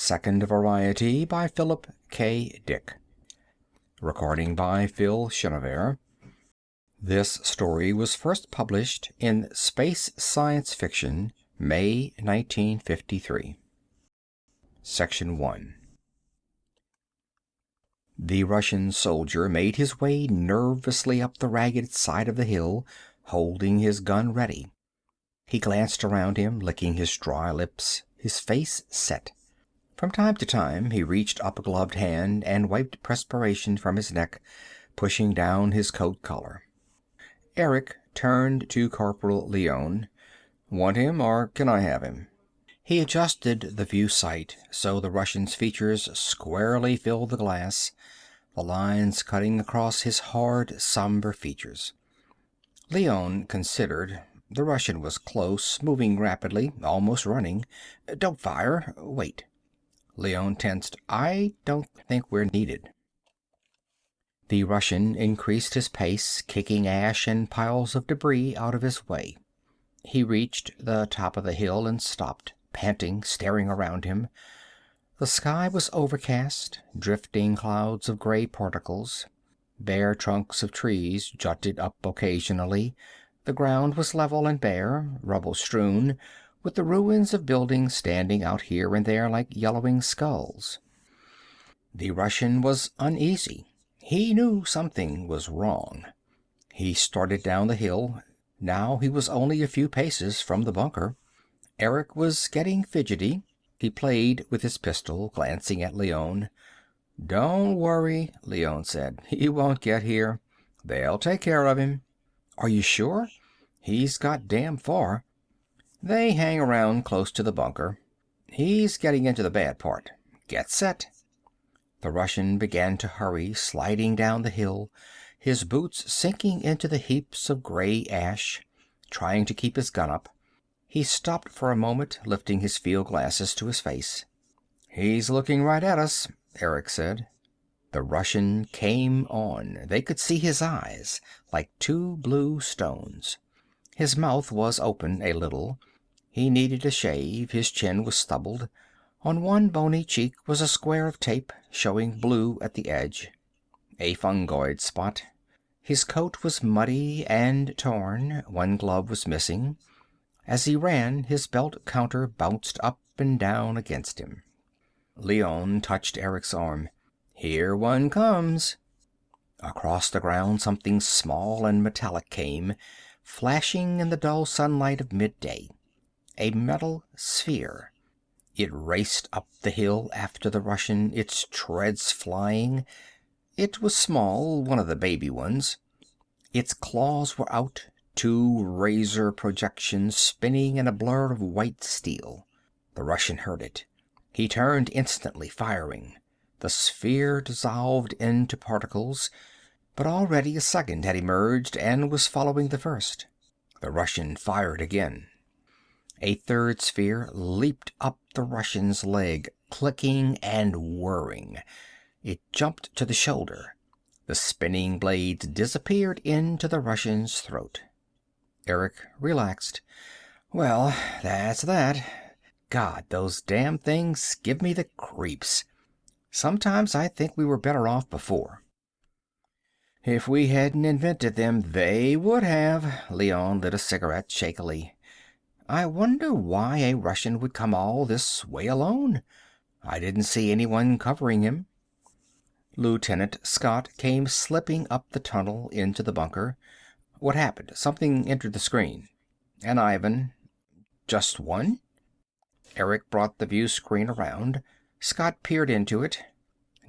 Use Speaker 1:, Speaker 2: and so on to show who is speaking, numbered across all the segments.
Speaker 1: Second Variety by Philip K. Dick. Recording by Phil Chenevert. This story was first published in Space Science Fiction, May 1953. Section 1. The Russian soldier made his way nervously up the ragged side of the hill, holding his gun ready. He glanced around him, licking his dry lips, his face set. From time to time he reached up a gloved hand and wiped perspiration from his neck, pushing down his coat collar. Eric turned to Corporal Leone. "Want him, or can I have him?" He adjusted the view sight so the Russian's features squarely filled the glass, the lines cutting across his hard, somber features. Leone considered. The Russian was close, moving rapidly, almost running. "Don't fire. Wait." Leone tensed. "I don't think we're needed." The Russian increased his pace, kicking ash and piles of debris out of his way. He reached the top of the hill and stopped, panting, staring around him. The sky was overcast, drifting clouds of gray particles. Bare trunks of trees jutted up occasionally. The ground was level and bare, rubble-strewn, with the ruins of buildings standing out here and there like yellowing skulls. The Russian was uneasy. He knew something was wrong. He started down the hill. Now he was only a few paces from the bunker. Eric was getting fidgety. He played with his pistol, glancing at Leone. "Don't worry," Leone said. "He won't get here. They'll take care of him." "Are you sure? He's got damn far." "They hang around close to the bunker. He's getting into the bad part. Get set." The Russian began to hurry, sliding down the hill, his boots sinking into the heaps of gray ash, trying to keep his gun up. He stopped for a moment, lifting his field glasses to his face. "He's looking right at us," Eric said. The Russian came on. They could see his eyes, like two blue stones. His mouth was open a little. He needed a shave. His chin was stubbled. On one bony cheek was a square of tape, showing blue at the edge. A fungoid spot. His coat was muddy and torn. One glove was missing. As he ran, his belt counter bounced up and down against him. Leone touched Eric's arm. "Here one comes." Across the ground something small and metallic came, flashing in the dull sunlight of midday. A metal sphere. It raced up the hill after the Russian, its treads flying. It was small, one of the baby ones. Its claws were out, two razor projections spinning in a blur of white steel. The Russian heard it. He turned instantly, firing. The sphere dissolved into particles, but already a second had emerged and was following the first. The Russian fired again. A third sphere leaped up the Russian's leg, clicking and whirring. It jumped to the shoulder. The spinning blades disappeared into the Russian's throat. Eric relaxed. "Well, that's that. God, those damn things give me the creeps. Sometimes I think we were better off before." "If we hadn't invented them, they would have." Leone lit a cigarette shakily. "I wonder why a Russian would come all this way alone. I didn't see anyone covering him." Lieutenant Scott came slipping up the tunnel into the bunker. "What happened? Something entered the screen." "And Ivan." "Just one?" Eric brought the view screen around. Scott peered into it.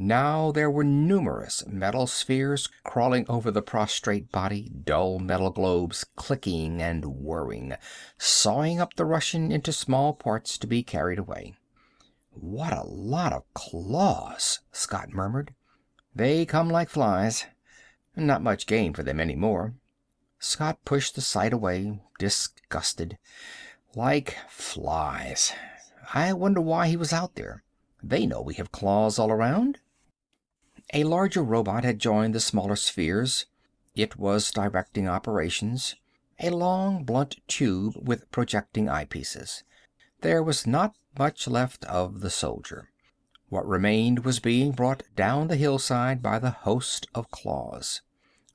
Speaker 1: Now there were numerous metal spheres crawling over the prostrate body, dull metal globes clicking and whirring, sawing up the Russian into small parts to be carried away. "What a lot of claws," Scott murmured. "They come like flies. Not much game for them anymore." Scott pushed the sight away, disgusted. Like flies. I wonder why he was out there. They know we have claws all around. A larger robot had joined the smaller spheres. It was directing operations. A long, blunt tube with projecting eyepieces. There was not much left of the soldier. What remained was being brought down the hillside by the host of claws.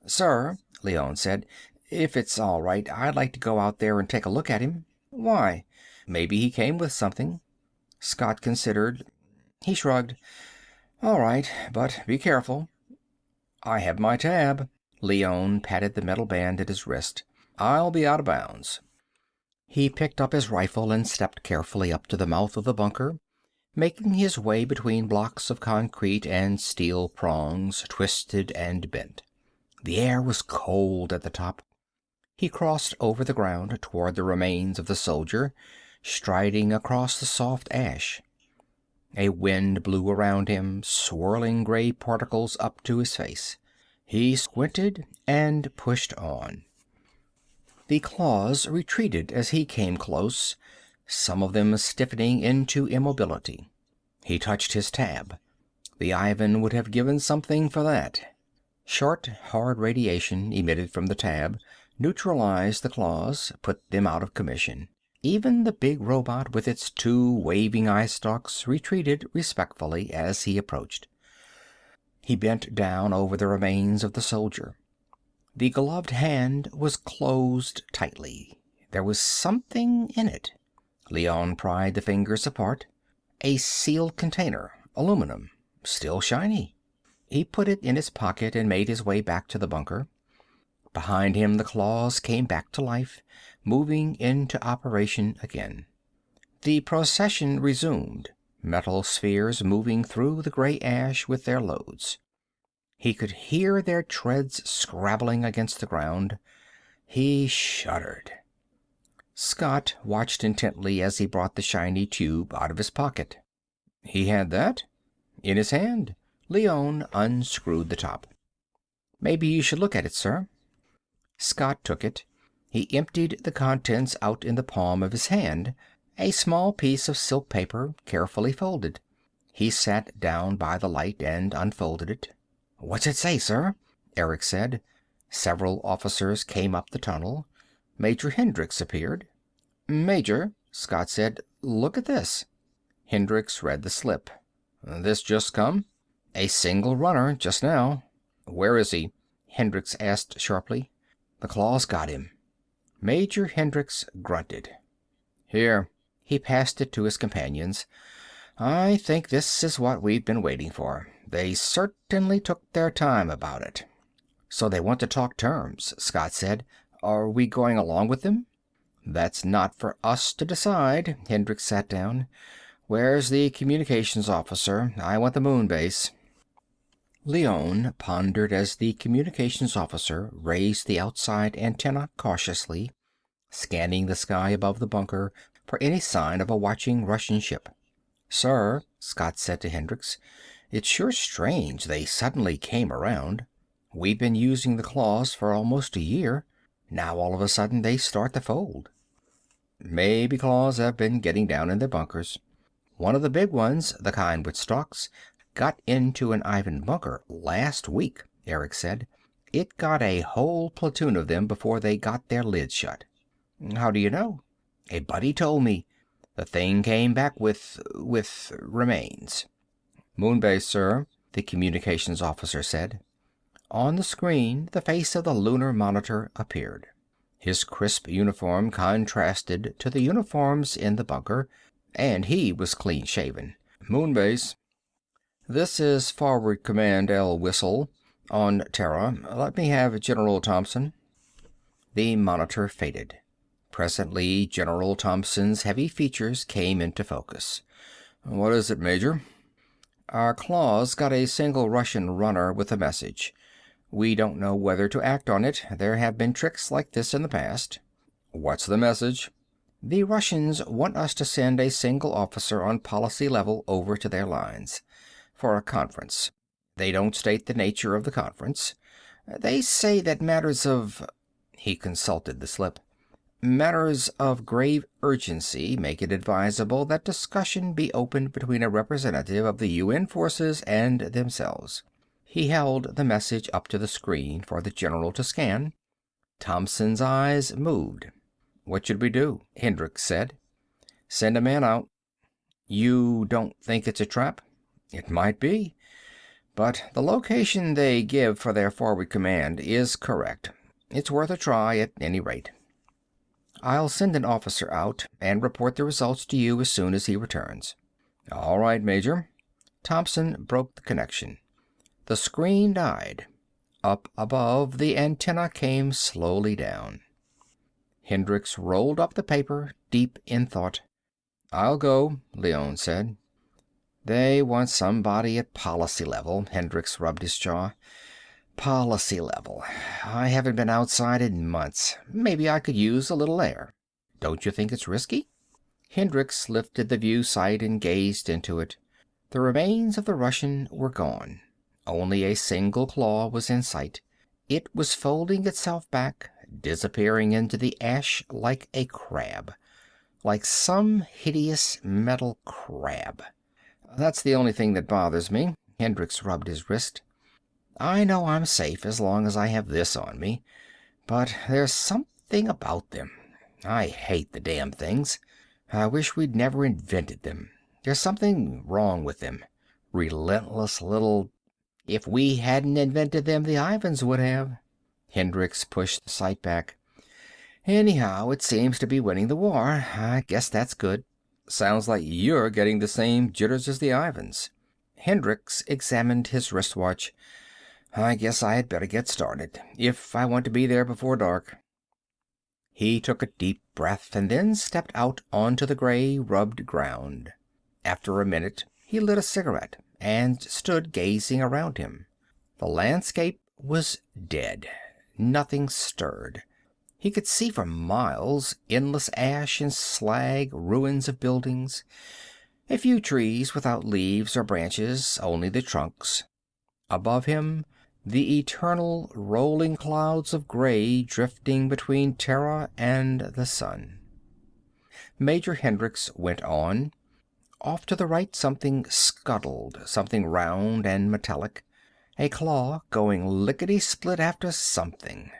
Speaker 1: "Sir," Leone said, "if it's all right, I'd like to go out there and take a look at him." "Why?" "Maybe he came with something." Scott considered. He shrugged. "All right, but be careful." "I have my tab." Leone patted the metal band at his wrist. "I'll be out of bounds." He picked up his rifle and stepped carefully up to the mouth of the bunker, making his way between blocks of concrete and steel prongs, twisted and bent. The air was cold at the top. He crossed over the ground toward the remains of the soldier, striding across the soft ash. A wind blew around him, swirling gray particles up to his face. He squinted and pushed on. The claws retreated as he came close, some of them stiffening into immobility. He touched his tab. The Ivan would have given something for that. Short, hard radiation emitted from the tab neutralized the claws, put them out of commission. Even the big robot with its two waving eye stalks retreated respectfully as he approached. He bent down over the remains of the soldier. The gloved hand was closed tightly. There was something in it. Leone pried the fingers apart. A sealed container, aluminum, still shiny. He put it in his pocket and made his way back to the bunker. Behind him the claws came back to life, moving into operation again. The procession resumed, metal spheres moving through the gray ash with their loads. He could hear their treads scrabbling against the ground. He shuddered. Scott watched intently as he brought the shiny tube out of his pocket. He had that? In his hand. Leone unscrewed the top. "Maybe you should look at it, sir." Scott took it. He emptied the contents out in the palm of his hand, a small piece of silk paper, carefully folded. He sat down by the light and unfolded it. "What's it say, sir?" Eric said. Several officers came up the tunnel. Major Hendricks appeared. "Major," Scott said, "look at this." Hendricks read the slip. "This just come?" "A single runner, just now." "Where is he?" Hendricks asked sharply. "The claws got him." Major Hendricks grunted. "Here." He passed it to his companions. "I think this is what we've been waiting for. They certainly took their time about it." "So they want to talk terms," Scott said. "Are we going along with them?" "That's not for us to decide." Hendricks sat down. "Where's the communications officer? I want the moon base." Leone pondered as the communications officer raised the outside antenna cautiously, scanning the sky above the bunker for any sign of a watching Russian ship. "Sir," Scott said to Hendricks, "it's sure strange they suddenly came around. We've been using the claws for almost a year. Now all of a sudden they start to fold." "Maybe claws have been getting down in their bunkers. One of the big ones, the kind with stalks, got into an Ivan bunker last week," Eric said. "It got a whole platoon of them before they got their lids shut." "How do you know?" "A buddy told me. The thing came back with remains." "Moonbase, sir," the communications officer said. On the screen, the face of the lunar monitor appeared. His crisp uniform contrasted to the uniforms in the bunker, and he was clean-shaven. "Moonbase. This is Forward Command L. Whistle, on Terra. Let me have General Thompson." The monitor faded. Presently, General Thompson's heavy features came into focus. "What is it, Major?" "Our claws got a single Russian runner with a message. We don't know whether to act on it. There have been tricks like this in the past." "What's the message?" "The Russians want us to send a single officer on policy level over to their lines. For a conference. They don't state the nature of the conference. They say that matters of—" He consulted the slip. "Matters of grave urgency make it advisable that discussion be opened between a representative of the UN forces and themselves." He held the message up to the screen for the general to scan. Thompson's eyes moved. "What should we do?" Hendricks said. "Send a man out." "You don't think it's a trap?" It might be, but the location they give for their forward command is correct. It's worth a try at any rate. I'll send an officer out and report the results to you as soon as he returns. All right, Major. Thompson broke the connection. The screen died. Up above, the antenna came slowly down. Hendricks rolled up the paper, deep in thought. I'll go, Leone said. They want somebody at policy level. Hendricks rubbed his jaw. Policy level. I haven't been outside in months. Maybe I could use a little air. Don't you think it's risky? Hendricks lifted the view sight and gazed into it. The remains of the Russian were gone. Only a single claw was in sight. It was folding itself back, disappearing into the ash like a crab. Like some hideous metal crab. That's the only thing that bothers me. Hendricks rubbed his wrist. I know I'm safe as long as I have this on me, but there's something about them. I hate the damn things. I wish we'd never invented them. There's something wrong with them. Relentless little... If we hadn't invented them, the Ivans would have. Hendricks pushed the sight back. Anyhow, it seems to be winning the war. I guess that's good. Sounds like you're getting the same jitters as the Ivans. Hendricks examined his wristwatch. I guess I had better get started, if I want to be there before dark. He took a deep breath and then stepped out onto the gray, rubbed ground. After a minute, he lit a cigarette and stood gazing around him. The landscape was dead. Nothing stirred. He could see for miles endless ash and slag, ruins of buildings. A few trees without leaves or branches, only the trunks. Above him, the eternal rolling clouds of gray drifting between Terra and the sun. Major Hendricks went on. Off to the right, something scuttled, something round and metallic. A claw going lickety-split after something.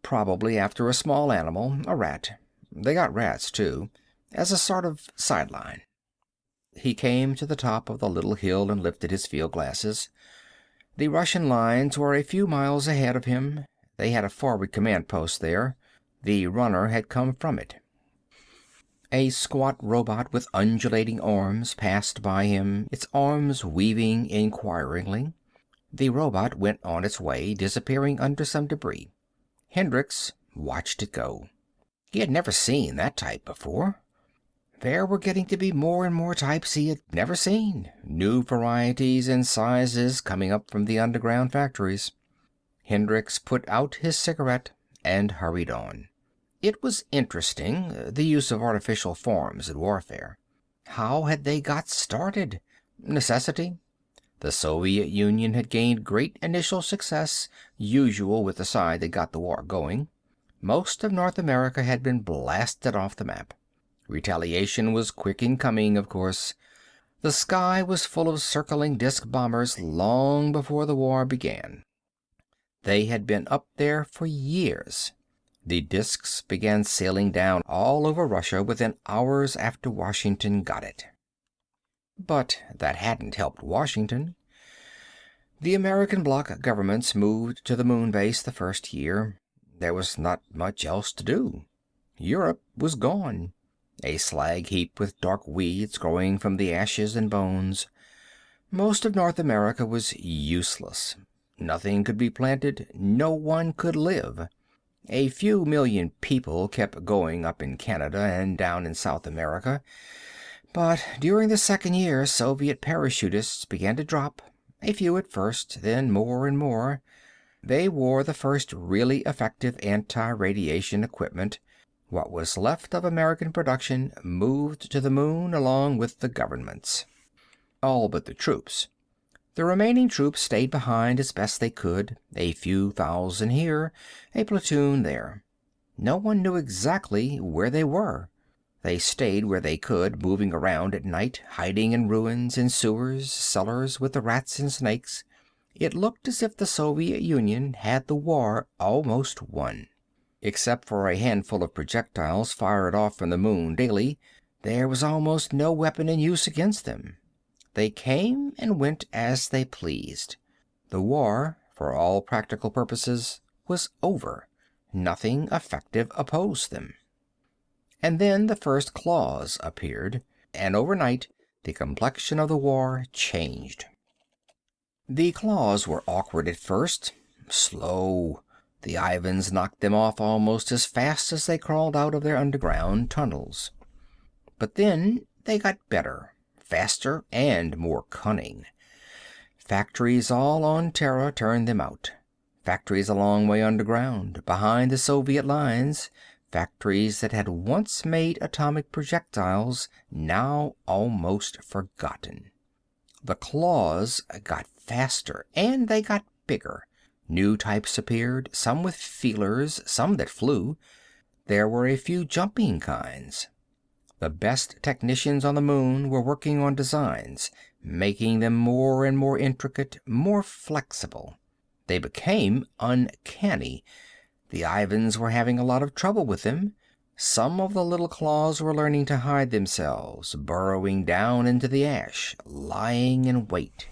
Speaker 1: Probably after a small animal, a rat. They got rats, too, as a sort of sideline. He came to the top of the little hill and lifted his field glasses. The Russian lines were a few miles ahead of him. They had a forward command post there. The runner had come from it. A squat robot with undulating arms passed by him, its arms weaving inquiringly. The robot went on its way, disappearing under some debris. Hendricks watched it go. He had never seen that type before. There were getting to be more and more types he had never seen, new varieties and sizes coming up from the underground factories. Hendricks put out his cigarette and hurried on. It was interesting, the use of artificial forms in warfare. How had they got started? Necessity? The Soviet Union had gained great initial success, usual with the side that got the war going. Most of North America had been blasted off the map. Retaliation was quick in coming, of course. The sky was full of circling disc bombers long before the war began. They had been up there for years. The discs began sailing down all over Russia within hours after Washington got it. But that hadn't helped Washington. The American bloc governments moved to the moon base the first year. There was not much else to do. Europe was gone. A slag heap with dark weeds growing from the ashes and bones. Most of North America was useless. Nothing could be planted, no one could live. A few million people kept going up in Canada and down in South America, but during the second year Soviet parachutists began to drop, a few at first, then more and more. They wore the first really effective anti-radiation equipment. What was left of American production moved to the moon along with the governments. All but the troops. The remaining troops stayed behind as best they could, a few thousand here, a platoon there. No one knew exactly where they were. They stayed where they could, moving around at night, hiding in ruins, in sewers, cellars with the rats and snakes. It looked as if the Soviet Union had the war almost won. Except for a handful of projectiles fired off from the moon daily, there was almost no weapon in use against them. They came and went as they pleased. The war, for all practical purposes, was over. Nothing effective opposed them. And then the first claws appeared, and overnight the complexion of the war changed. The claws were awkward at first, slow. The Ivans knocked them off almost as fast as they crawled out of their underground tunnels. But then they got better, faster, and more cunning. Factories all on Terra turned them out. Factories a long way underground, behind the Soviet lines. Factories that had once made atomic projectiles, now almost forgotten. The claws got faster, and they got bigger. New types appeared, some with feelers, some that flew. There were a few jumping kinds. The best technicians on the moon were working on designs, making them more and more intricate, more flexible. They became uncanny. The Ivans were having a lot of trouble with them. Some of the little claws were learning to hide themselves, burrowing down into the ash, lying in wait.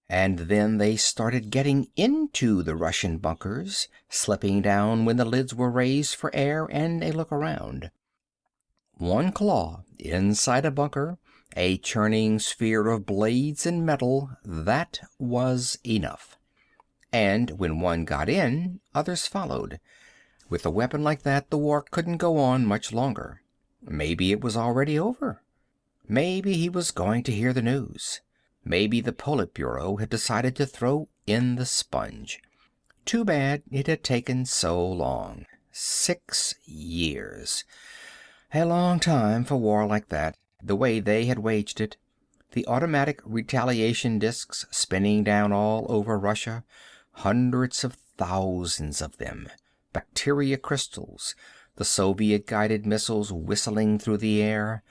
Speaker 1: And then they started getting into the Russian bunkers, slipping down when the lids were raised for air and a look around. One claw inside a bunker, a churning sphere of blades and metal, that was enough. And when one got in, others followed. With a weapon like that, the war couldn't go on much longer. Maybe it was already over. Maybe he was going to hear the news. Maybe the Politburo had decided to throw in the sponge. Too bad it had taken so long. 6 years. A long time for war like that, the way they had waged it. The automatic retaliation discs spinning down all over Russia, hundreds of thousands of them. Bacteria crystals, the Soviet-guided missiles whistling through the air,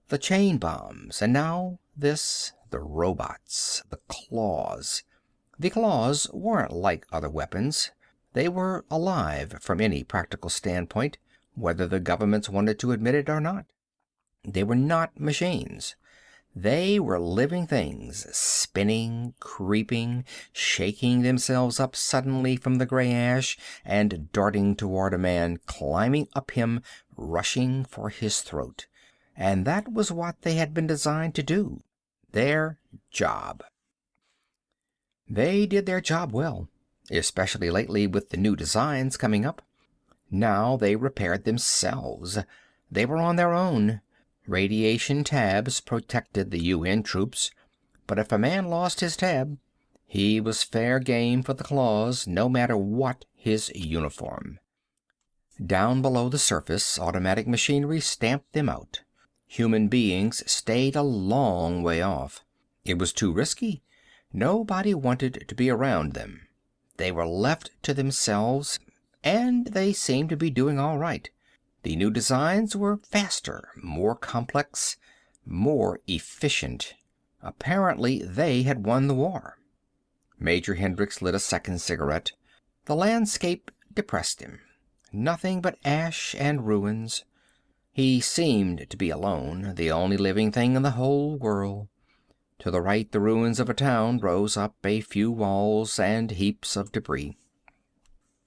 Speaker 1: the chain bombs, and now this, the robots, the claws. The claws weren't like other weapons. They were alive from any practical standpoint, whether the governments wanted to admit it or not. They were not machines. They were living things, spinning, creeping, shaking themselves up suddenly from the gray ash and darting toward a man, climbing up him, rushing for his throat. And that was what they had been designed to do. Their job. They did their job well, especially lately with the new designs coming up. Now they repaired themselves. They were on their own. Radiation tabs protected the UN troops, but if a man lost his tab, he was fair game for the claws, no matter what his uniform. Down below the surface, automatic machinery stamped them out. Human beings stayed a long way off. It was too risky. Nobody wanted to be around them. They were left to themselves, and they seemed to be doing all right. The new designs were faster, more complex, more efficient. Apparently they had won the war. Major Hendricks lit a second cigarette. The landscape depressed him. Nothing but ash and ruins. He seemed to be alone, the only living thing in the whole world. To the right, the ruins of a town rose up, a few walls and heaps of debris.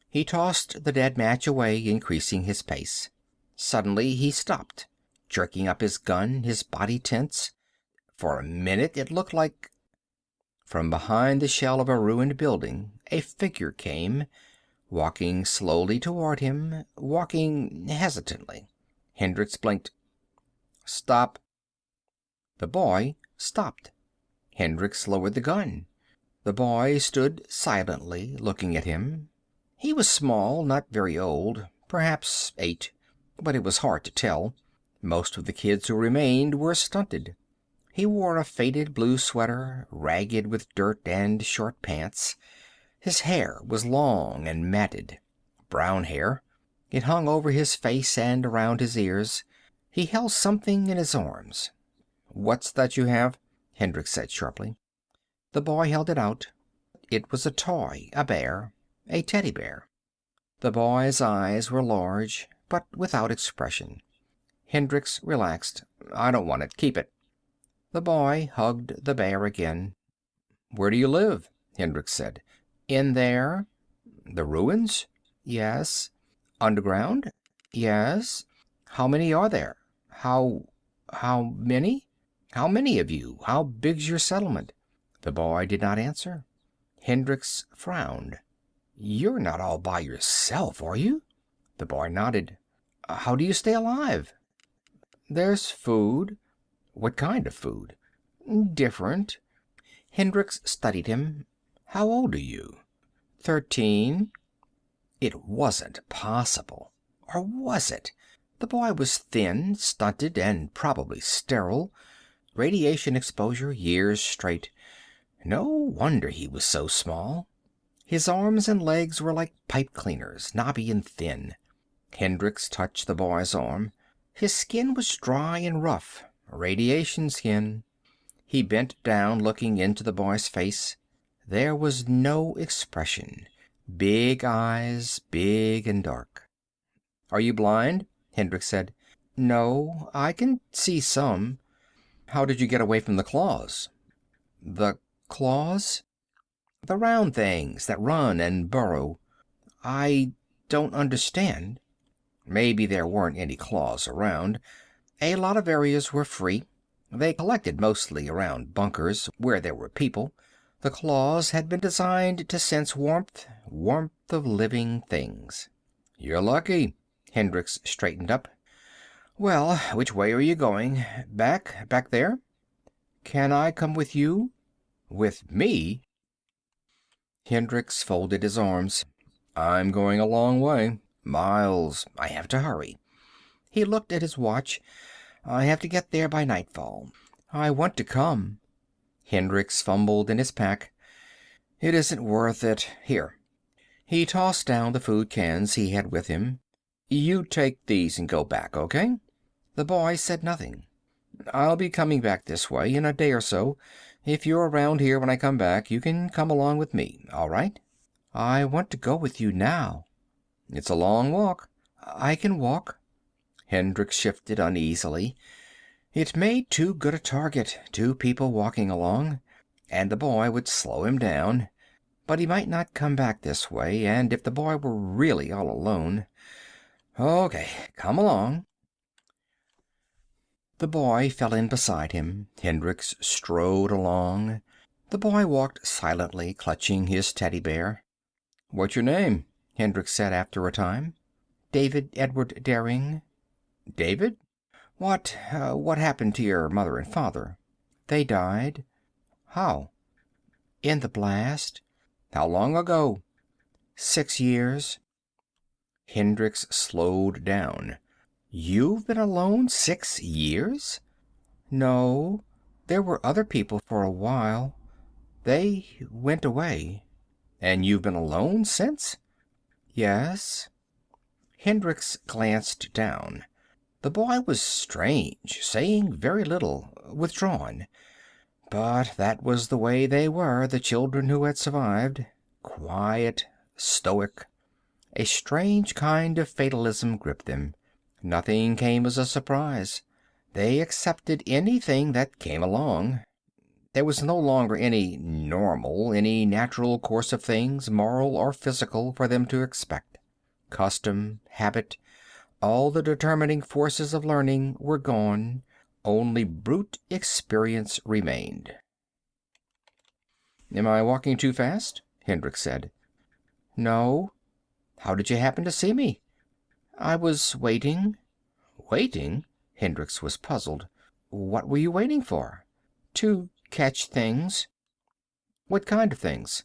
Speaker 1: He tossed the dead match away, increasing his pace. Suddenly he stopped, jerking up his gun, his body tense. For a minute it looked like... From behind the shell of a ruined building, a figure came, walking slowly toward him, walking hesitantly. Hendricks blinked. "Stop." The boy stopped. Hendricks lowered the gun. The boy stood silently, looking at him. He was small, not very old, perhaps 8, but it was hard to tell. Most of the kids who remained were stunted. He wore a faded blue sweater, ragged with dirt, and short pants. His hair was long and matted. Brown hair. It hung over his face and around his ears. He held something in his arms. "What's that you have?" Hendricks said sharply. The boy held it out. It was a toy, a bear, a teddy bear. The boy's eyes were large, but without expression. Hendricks relaxed. "I don't want it. Keep it." The boy hugged the bear again. "Where do you live?" Hendricks said. "In there." "The ruins?" "Yes." "Underground?" "Yes." "How many are there?" How many?" "How many of you? How big's your settlement?" The boy did not answer. Hendricks frowned. "You're not all by yourself, are you?" The boy nodded. "How do you stay alive?" "There's food." "What kind of food?" "Different." Hendricks studied him. "How old are you?" 13. It wasn't possible. Or was it? The boy was thin, stunted, and probably sterile. Radiation exposure years straight. No wonder he was so small. His arms and legs were like pipe cleaners, knobby and thin. Hendricks touched the boy's arm. His skin was dry and rough. Radiation skin. He bent down, looking into the boy's face. There was no expression. Big eyes, big and dark. "Are you blind?" Hendricks said. "No, I can see some." "How did you get away from the claws?" "The claws?" "The round things that run and burrow." "I don't understand." "Maybe there weren't any claws around. A lot of areas were free. They collected mostly around bunkers, where there were people. The claws had been designed to sense warmth, warmth of living things." "You're lucky." Hendricks straightened up. "Well, which way are you going? Back there?" "Can I come with you?" "With me?" Hendricks folded his arms. "I'm going a long way. Miles. I have to hurry." He looked at his watch. "I have to get there by nightfall." "I want to come." Hendricks fumbled in his pack. "It isn't worth it. Here." He tossed down the food cans he had with him. "You take these and go back, okay?" The boy said nothing. "I'll be coming back this way in a day or so. If you're around here when I come back, you can come along with me, all right?" "I want to go with you now." "It's a long walk." "I can walk." Hendricks shifted uneasily. It made too good a target, two people walking along. And the boy would slow him down. But he might not come back this way, and if the boy were really all alone... "Okay, come along." The boy fell in beside him. Hendricks strode along. The boy walked silently, clutching his teddy bear. "What's your name?" Hendricks said after a time. "David Edward Daring." "David? What happened to your mother and father?" "They died." "How?" "In the blast." "How long ago?" "6 years." Hendricks slowed down. "You've been alone 6 years?" "No. There were other people for a while. They went away." "And you've been alone since?" "Yes." Hendricks glanced down. The boy was strange, saying very little, withdrawn. But that was the way they were, the children who had survived. Quiet, stoic. A strange kind of fatalism gripped them. Nothing came as a surprise. They accepted anything that came along. There was no longer any normal, any natural course of things, moral or physical, for them to expect. Custom, habit, all the determining forces of learning were gone. Only brute experience remained. "Am I walking too fast?" Hendricks said. "No." "How did you happen to see me?" "I was waiting." "Waiting?" Hendricks was puzzled. "What were you waiting for?" "To catch things." "What kind of things?"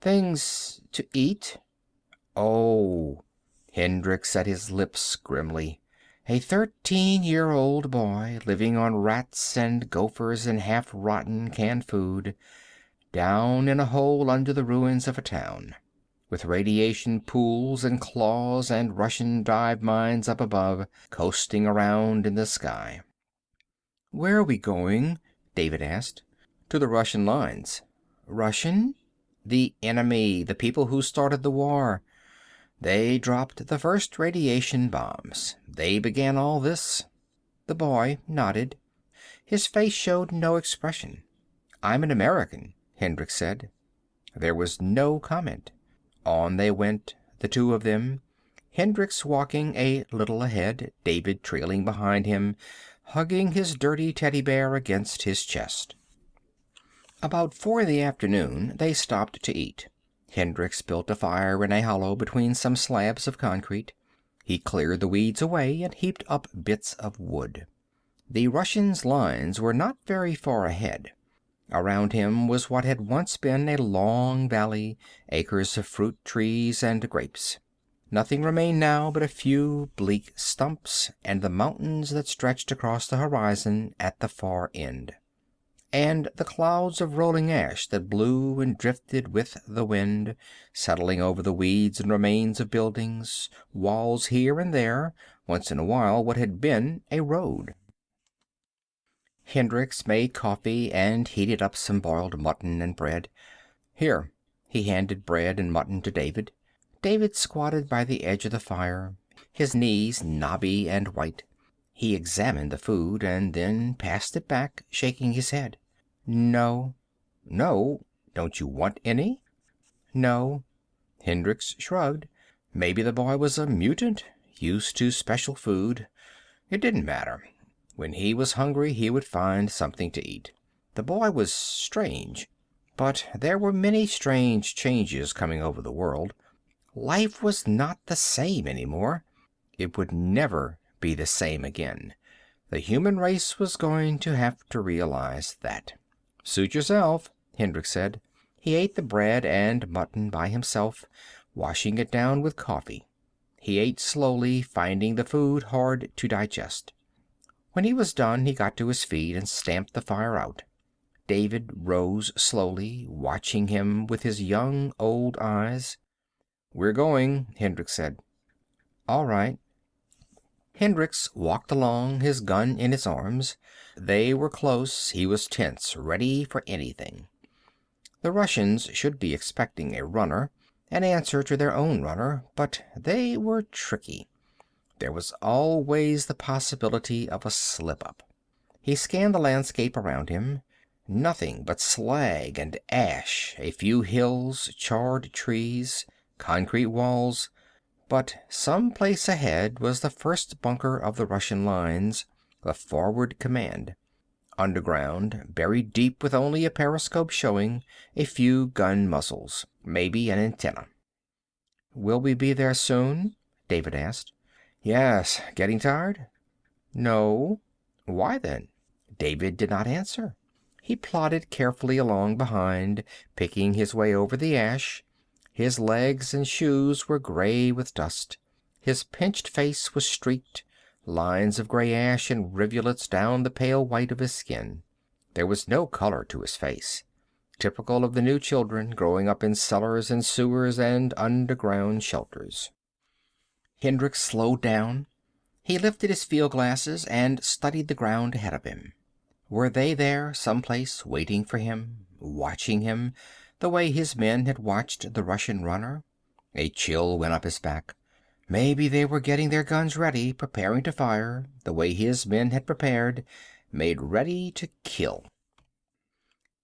Speaker 1: "Things to eat." "Oh." Hendricks set his lips grimly. A 13-year-old boy living on rats and gophers and half-rotten canned food, down in a hole under the ruins of a town, with radiation pools and claws and Russian dive mines up above, coasting around in the sky. "Where are we going?" David asked. "To the Russian lines." "Russian?" "The enemy, the people who started the war. They dropped the first radiation bombs. They began all this." The boy nodded. His face showed no expression. "I'm an American," Hendricks said. There was no comment. On they went, the two of them, Hendricks walking a little ahead, David trailing behind him, hugging his dirty teddy bear against his chest. About 4 in the afternoon, they stopped to eat. Hendricks built a fire in a hollow between some slabs of concrete. He cleared the weeds away and heaped up bits of wood. The Russians' lines were not very far ahead. Around him was what had once been a long valley, acres of fruit trees and grapes. Nothing remained now but a few bleak stumps and the mountains that stretched across the horizon at the far end. And the clouds of rolling ash that blew and drifted with the wind, settling over the weeds and remains of buildings, walls here and there, once in a while what had been a road. Hendricks made coffee and heated up some boiled mutton and bread. "Here." He handed bread and mutton to David. David squatted by the edge of the fire, his knees knobby and white. He examined the food and then passed it back, shaking his head. "No." "No? Don't you want any?" "No." Hendricks shrugged. Maybe the boy was a mutant, used to special food. It didn't matter. When he was hungry, he would find something to eat. The boy was strange. But there were many strange changes coming over the world. Life was not the same anymore. It would never be the same again. The human race was going to have to realize that. "Suit yourself," Hendricks said. He ate the bread and mutton by himself, washing it down with coffee. He ate slowly, finding the food hard to digest. When he was done, he got to his feet and stamped the fire out. David rose slowly, watching him with his young, old eyes. "We're going," Hendricks said. "All right." Hendricks walked along, his gun in his arms. They were close. He was tense, ready for anything. The Russians should be expecting a runner, an answer to their own runner, but they were tricky. There was always the possibility of a slip-up. He scanned the landscape around him. Nothing but slag and ash, a few hills, charred trees, concrete walls. But some place ahead was the first bunker of the Russian lines, the forward command. Underground, buried deep with only a periscope showing, a few gun muzzles, maybe an antenna. "Will we be there soon?" David asked. "Yes. Getting tired?" "No." "Why then?" David did not answer. He plodded carefully along behind, picking his way over the ash. His legs and shoes were gray with dust. His pinched face was streaked, lines of gray ash and rivulets down the pale white of his skin. There was no color to his face, typical of the new children growing up in cellars and sewers and underground shelters. Hendricks slowed down. He lifted his field glasses and studied the ground ahead of him. Were they there, someplace, waiting for him, watching him, the way his men had watched the Russian runner? A chill went up his back. Maybe they were getting their guns ready, preparing to fire, the way his men had prepared, made ready to kill.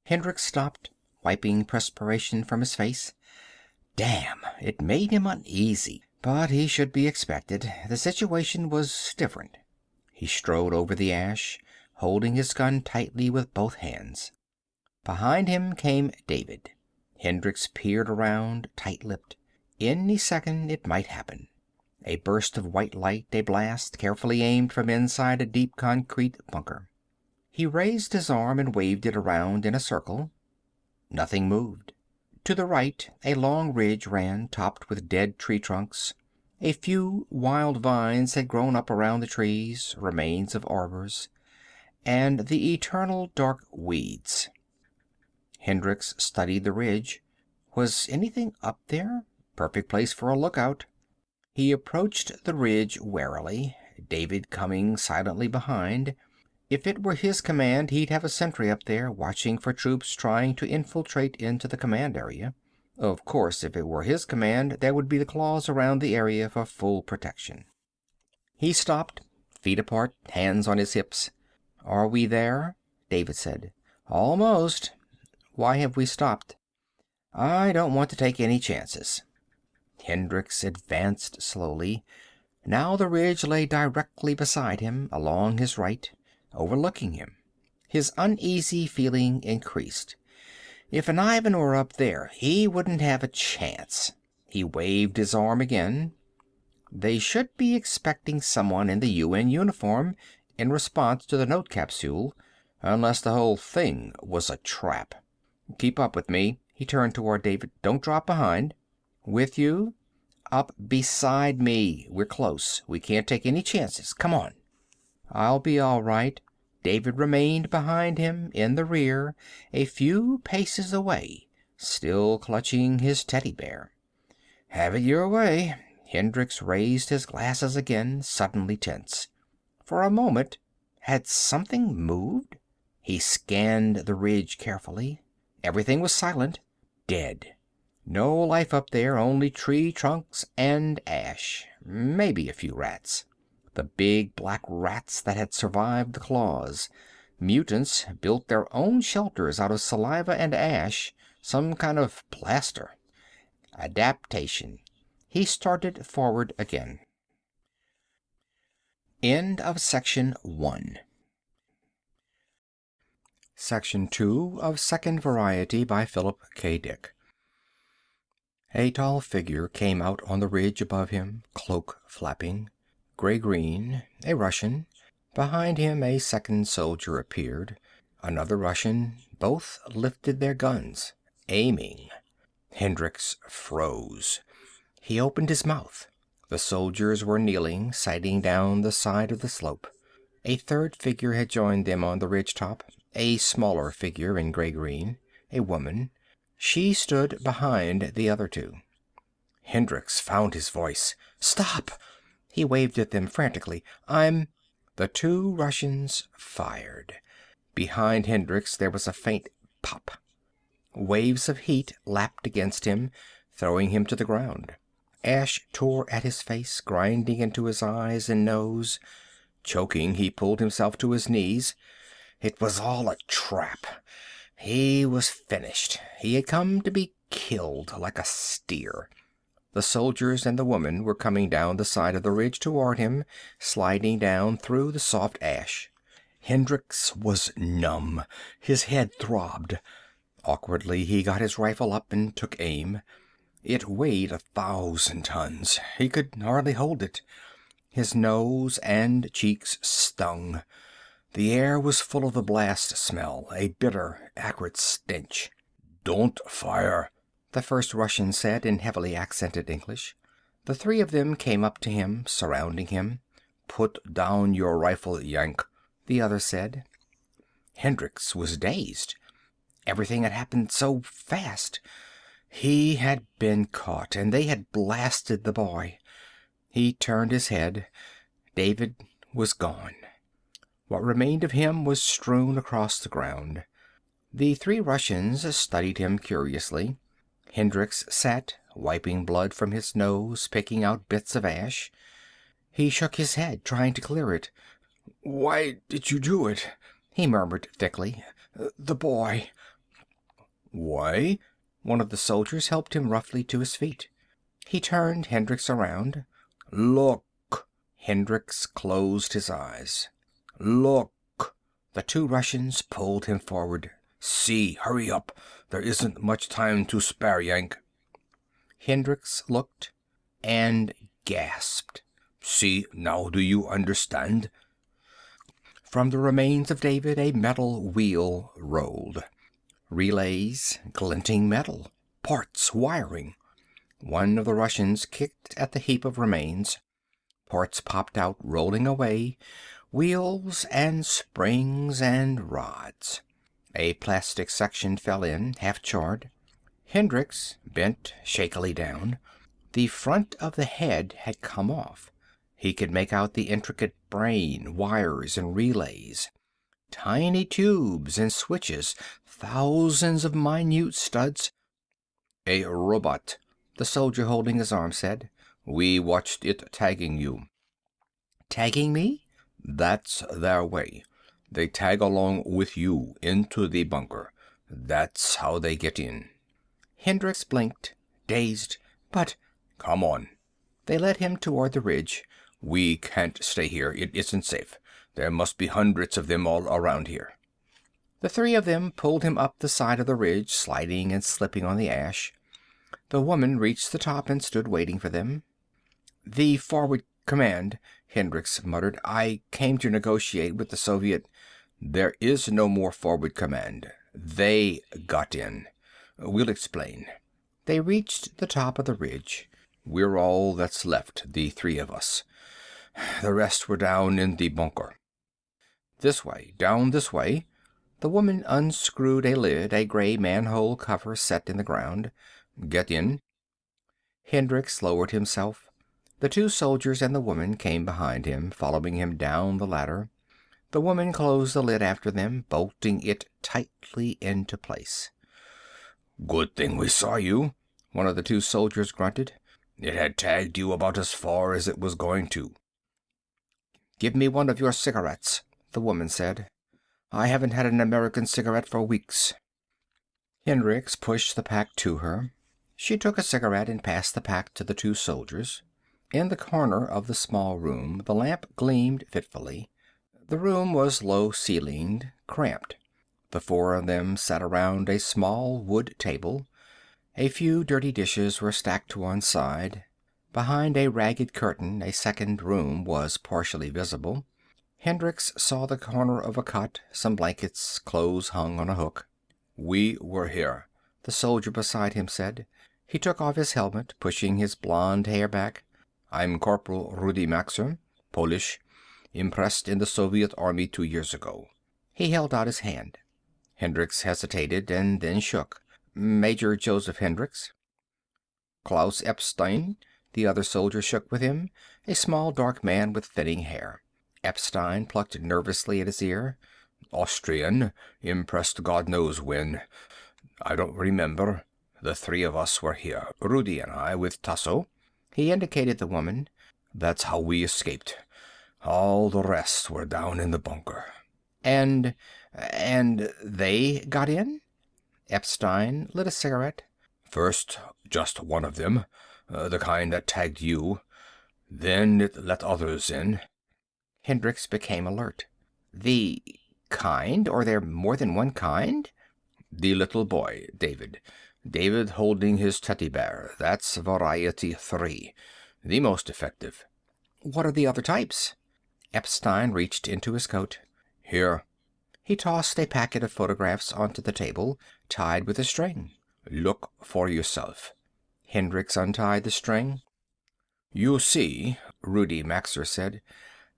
Speaker 1: Hendricks stopped, wiping perspiration from his face. Damn, it made him uneasy. But he should be expected. The situation was different. He strode over the ash, holding his gun tightly with both hands. Behind him came David. Hendricks peered around, tight-lipped. Any second it might happen. A burst of white light, a blast, carefully aimed from inside a deep concrete bunker. He raised his arm and waved it around in a circle. Nothing moved. To the right, a long ridge ran, topped with dead tree trunks. A few wild vines had grown up around the trees, remains of arbors, and the eternal dark weeds. Hendricks studied the ridge. Was anything up there? Perfect place for a lookout. He approached the ridge warily, David coming silently behind. If it were his command, he'd have a sentry up there, watching for troops trying to infiltrate into the command area. Of course, if it were his command, there would be the claws around the area for full protection. He stopped, feet apart, hands on his hips. "Are we there?" David said. "Almost." "Why have we stopped?" "I don't want to take any chances." Hendricks advanced slowly. Now the ridge lay directly beside him, along his right, overlooking him. His uneasy feeling increased. If an Ivan were up there, he wouldn't have a chance. He waved his arm again. They should be expecting someone in the UN uniform in response to the note capsule, unless the whole thing was a trap. "Keep up with me." He turned toward David. "Don't drop behind." "With you?" "Up beside me. We're close. We can't take any chances. Come on." "I'll be all right." David remained behind him, in the rear, a few paces away, still clutching his teddy bear. "Have it your way." Hendricks raised his glasses again, suddenly tense. For a moment, had something moved? He scanned the ridge carefully. Everything was silent. Dead. No life up there, only tree trunks and ash. Maybe a few rats. The big black rats that had survived the claws. Mutants built their own shelters out of saliva and ash, some kind of plaster. Adaptation. He started forward again. End of section 1. Section 2 of Second Variety by Philip K. Dick. A tall figure came out on the ridge above him, cloak flapping. Gray-green, a Russian. Behind him a second soldier appeared. Another Russian. Both lifted their guns, aiming. Hendricks froze. He opened his mouth. The soldiers were kneeling, sighting down the side of the slope. A third figure had joined them on the ridge top, a smaller figure in gray-green, a woman. She stood behind the other two. Hendricks found his voice. "Stop!" He waved at them frantically. "I'm—" The two Russians fired. Behind Hendricks there was a faint pop. Waves of heat lapped against him, throwing him to the ground. Ash tore at his face, grinding into his eyes and nose. Choking, he pulled himself to his knees. It was all a trap. He was finished. He had come to be killed like a steer. The soldiers and the woman were coming down the side of the ridge toward him, sliding down through the soft ash. Hendricks was numb. His head throbbed. Awkwardly, he got his rifle up and took aim. It weighed 1,000 tons. He could hardly hold it. His nose and cheeks stung. The air was full of the blast smell, a bitter, acrid stench. "Don't fire," the first Russian said in heavily accented English. The three of them came up to him, surrounding him. "Put down your rifle, Yank," the other said. Hendricks was dazed. Everything had happened so fast. He had been caught, and they had blasted the boy. He turned his head. David was gone. What remained of him was strewn across the ground. The three Russians studied him curiously. Hendricks sat, wiping blood from his nose, picking out bits of ash. He shook his head, trying to clear it. "Why did you do it?" he murmured thickly. "The boy." "Why?" One of the soldiers helped him roughly to his feet. He turned Hendricks around. "Look." Hendricks closed his eyes. "Look." The two Russians pulled him forward. "See, hurry up. There isn't much time to spare, Yank." Hendricks looked and gasped. "See, now do you understand?" From the remains of David, a metal wheel rolled. Relays, glinting metal, parts, wiring. One of the Russians kicked at the heap of remains. Parts popped out, rolling away. Wheels and springs and rods. A plastic section fell in, half charred. Hendricks bent shakily down. The front of the head had come off. He could make out the intricate brain, wires and relays. Tiny tubes and switches, thousands of minute studs. "A robot," the soldier holding his arm said. "We watched it tagging you." "Tagging me?" "That's their way. They tag along with you into the bunker. That's how they get in. Hendricks blinked, dazed. But... Come on. They led him toward the ridge. We can't stay here. It isn't safe. There must be hundreds of them all around here. The three of them pulled him up the side of the ridge, sliding and slipping on the ash. The woman reached the top and stood waiting for them. The forward command, Hendricks muttered. I came to negotiate with the Soviet. There is no more forward command. They got in. We'll explain. They reached the top of the ridge. We're all that's left, the three of us. The rest were down in the bunker. This way, down this way. The woman unscrewed a lid, a gray manhole cover set in the ground. Get in. Hendricks lowered himself. The two soldiers and the woman came behind him, following him down the ladder. The woman closed the lid after them, bolting it tightly into place. Good thing we saw you, one of the two soldiers grunted. It had tagged you about as far as it was going to. Give me one of your cigarettes, the woman said. I haven't had an American cigarette for weeks. Hendricks pushed the pack to her. She took a cigarette and passed the pack to the two soldiers. In the corner of the small room, the lamp gleamed fitfully. The room was low-ceilinged, cramped. The four of them sat around a small wood table. A few dirty dishes were stacked to one side. Behind a ragged curtain, a second room was partially visible. Hendricks saw the corner of a cot, some blankets, clothes hung on a hook. We were here, the soldier beside him said. He took off his helmet, pushing his blonde hair back. I'm Corporal Rudy Maxer, Polish, impressed in the Soviet army 2 years ago. He held out his hand. Hendricks hesitated and then shook. Major Joseph Hendricks. Klaus Epstein, the other soldier shook with him, a small dark man with thinning hair. Epstein plucked nervously at his ear. Austrian, impressed God knows when. I don't remember. The three of us were here, Rudy and I, with Tasso. He indicated the woman. That's how we escaped. All the rest were down in the bunker. And they got in? Epstein lit a cigarette. First, just one of them, the kind that tagged you. Then it let others in. Hendricks became alert. The kind? Are there more than one kind? The little boy, David. David holding his teddy bear. That's variety 3. The most effective. What are the other types? Epstein reached into his coat. Here. He tossed a packet of photographs onto the table, tied with a string. Look for yourself. Hendricks untied the string. You see, Rudy Maxer said,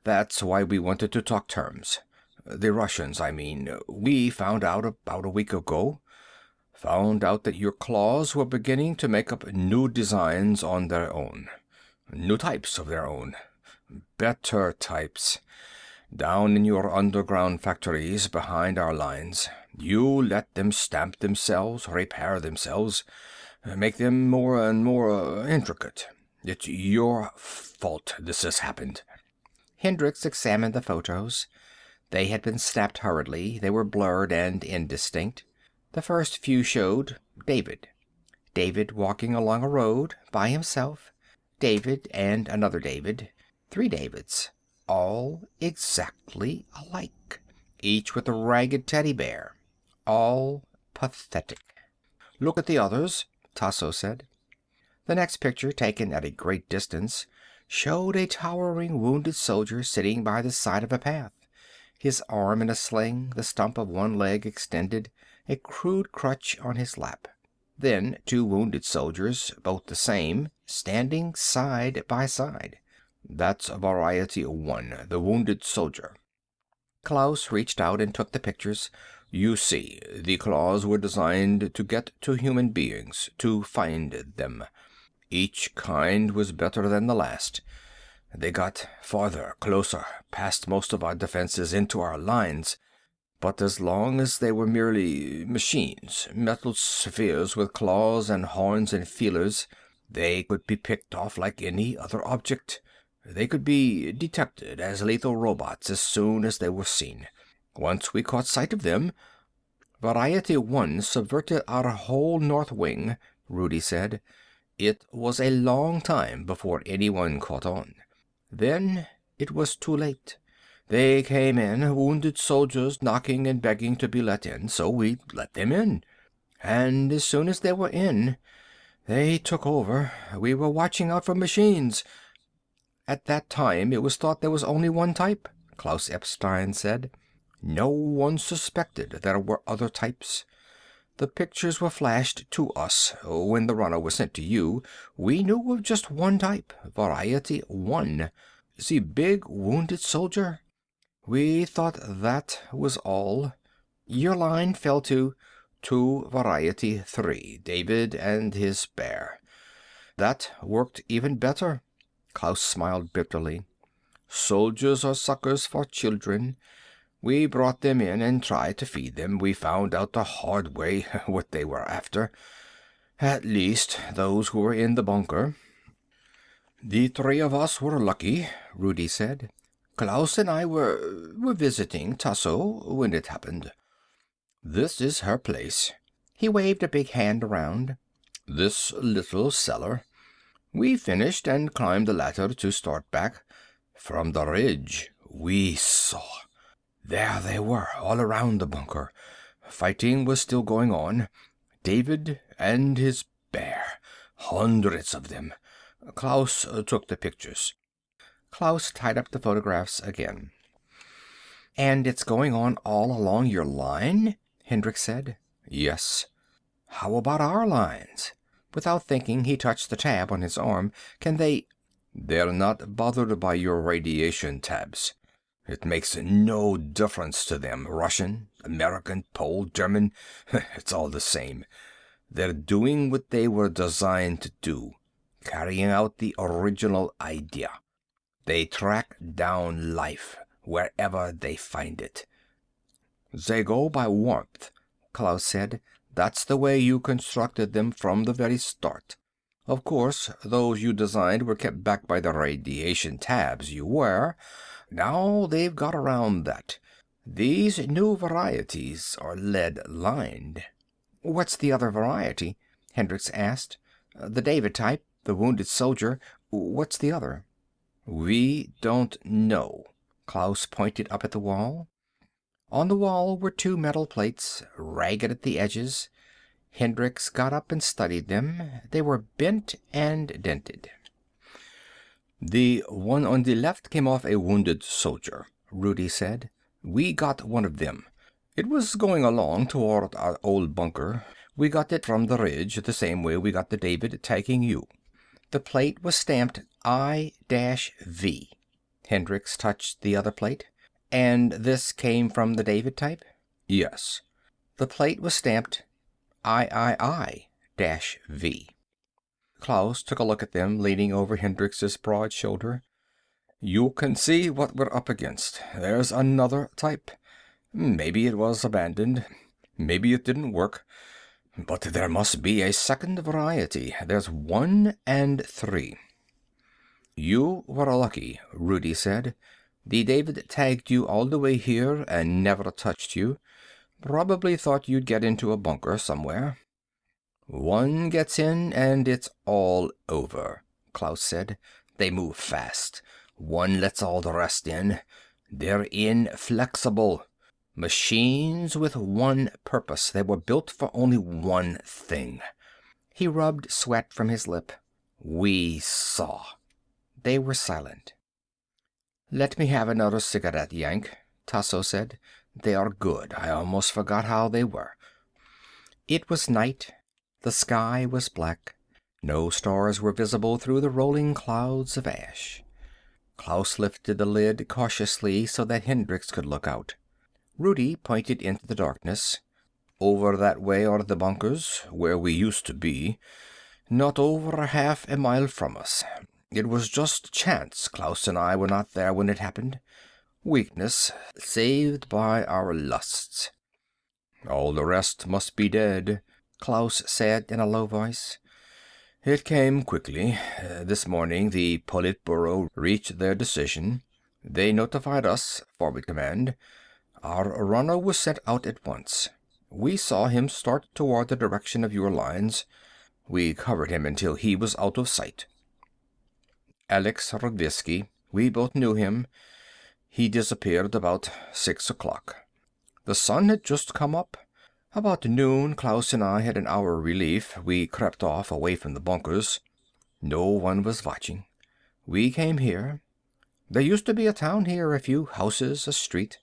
Speaker 1: that's why we wanted to talk terms. The Russians, I mean. We found out about a week ago. Found out that your claws were beginning to make up new designs on their own. New types of their own. Better types. Down in your underground factories behind our lines. You let them stamp themselves, repair themselves, make them more and more intricate. It's your fault this has happened. Hendricks examined the photos. They had been snapped hurriedly. They were blurred and indistinct. The first few showed David. David walking along a road, by himself. David and another David. 3 Davids. All exactly alike. Each with a ragged teddy bear. All pathetic. Look at the others, Tasso said. The next picture, taken at a great distance, showed a towering wounded soldier sitting by the side of a path. His arm in a sling, the stump of one leg extended, a crude crutch on his lap. Then 2 wounded soldiers, both the same, standing side by side. That's variety 1, the wounded soldier. Klaus reached out and took the pictures. You see, the claws were designed to get to human beings, to find them. Each kind was better than the last. They got farther, closer, past most of our defenses into our lines. But as long as they were merely machines, metal spheres with claws and horns and feelers, they could be picked off like any other object. They could be detected as lethal robots as soon as they were seen. Once we caught sight of them, Variety 1 subverted our whole north wing, Rudy said. It was a long time before anyone caught on. Then it was too late. They came in, wounded soldiers knocking and begging to be let in, so we let them in. And as soon as they were in, they took over. We were watching out for machines. At that time, it was thought there was only one type, Klaus Epstein said. No one suspected there were other types. The pictures were flashed to us. When the runner was sent to you, we knew of just one type, Variety 1. The big wounded soldier. We thought that was all. Your line fell to Variety 3, David and his bear. That worked even better. Klaus smiled bitterly. Soldiers are suckers for children. We brought them in and tried to feed them. We found out the hard way what they were after. At least those who were in the bunker. The three of us were lucky, Rudy said. Klaus and I were visiting Tasso when it happened. This is her place. He waved a big hand around. This little cellar. We finished and climbed the ladder to start back. From the ridge, we saw. There they were, all around the bunker. Fighting was still going on. David and his bear. Hundreds of them. Klaus took the pictures. Klaus tied up the photographs again. And it's going on all along your line? Hendricks said. Yes. How about our lines? Without thinking, he touched the tab on his arm. Can they... They're not bothered by your radiation tabs. It makes no difference to them. Russian, American, Pole, German, it's all the same. They're doing what they were designed to do, carrying out the original idea. They track down life wherever they find it. They go by warmth, Klaus said. That's the way you constructed them from the very start. Of course, those you designed were kept back by the radiation tabs you wear. Now they've got around that. These new varieties are lead-lined. What's the other variety? Hendricks asked. The David type, the wounded soldier. What's the other? We don't know. Klaus pointed up at the wall. On the wall were two metal plates, ragged at the edges. Hendricks got up and studied them. They were bent and dented. The one on the left came off a wounded soldier, Rudy said. We got one of them. It was going along toward our old bunker. We got it from the ridge, the same way we got the David tagging you. The plate was stamped I-V. Hendricks touched the other plate. And this came from the David type? Yes. The plate was stamped III-V. Klaus took a look at them, leaning over Hendrix's broad shoulder. You can see what we're up against. There's another type. Maybe it was abandoned. Maybe it didn't work. But there must be a second variety. There's 1 and 3. You were lucky, Rudy said. The David tagged you all the way here and never touched you. Probably thought you'd get into a bunker somewhere. One gets in and it's all over, Klaus said. They move fast. One lets all the rest in. They're inflexible. Machines with one purpose. They were built for only one thing. He rubbed sweat from his lip. We saw. They were silent. Let me have another cigarette, Yank, Tasso said. They are good. I almost forgot how they were. It was night. The sky was black. No stars were visible through the rolling clouds of ash. Klaus lifted the lid cautiously so that Hendricks could look out. Rudy pointed into the darkness. Over that way are the bunkers, where we used to be. Not over half a mile from us. It was just chance Klaus and I were not there when it happened. Weakness, saved by our lusts. All the rest must be dead, Klaus said in a low voice. It came quickly. This morning the Politburo reached their decision. They notified us, Forward Command. Our runner was sent out at once. We saw him start toward the direction of your lines. We covered him until he was out of sight. Alex Radvisky. We both knew him. He disappeared about 6 o'clock. The sun had just come up. About noon, Klaus and I had an hour relief. We crept off away from the bunkers. No one was watching. We came here. There used to be a town here, a few houses, a street.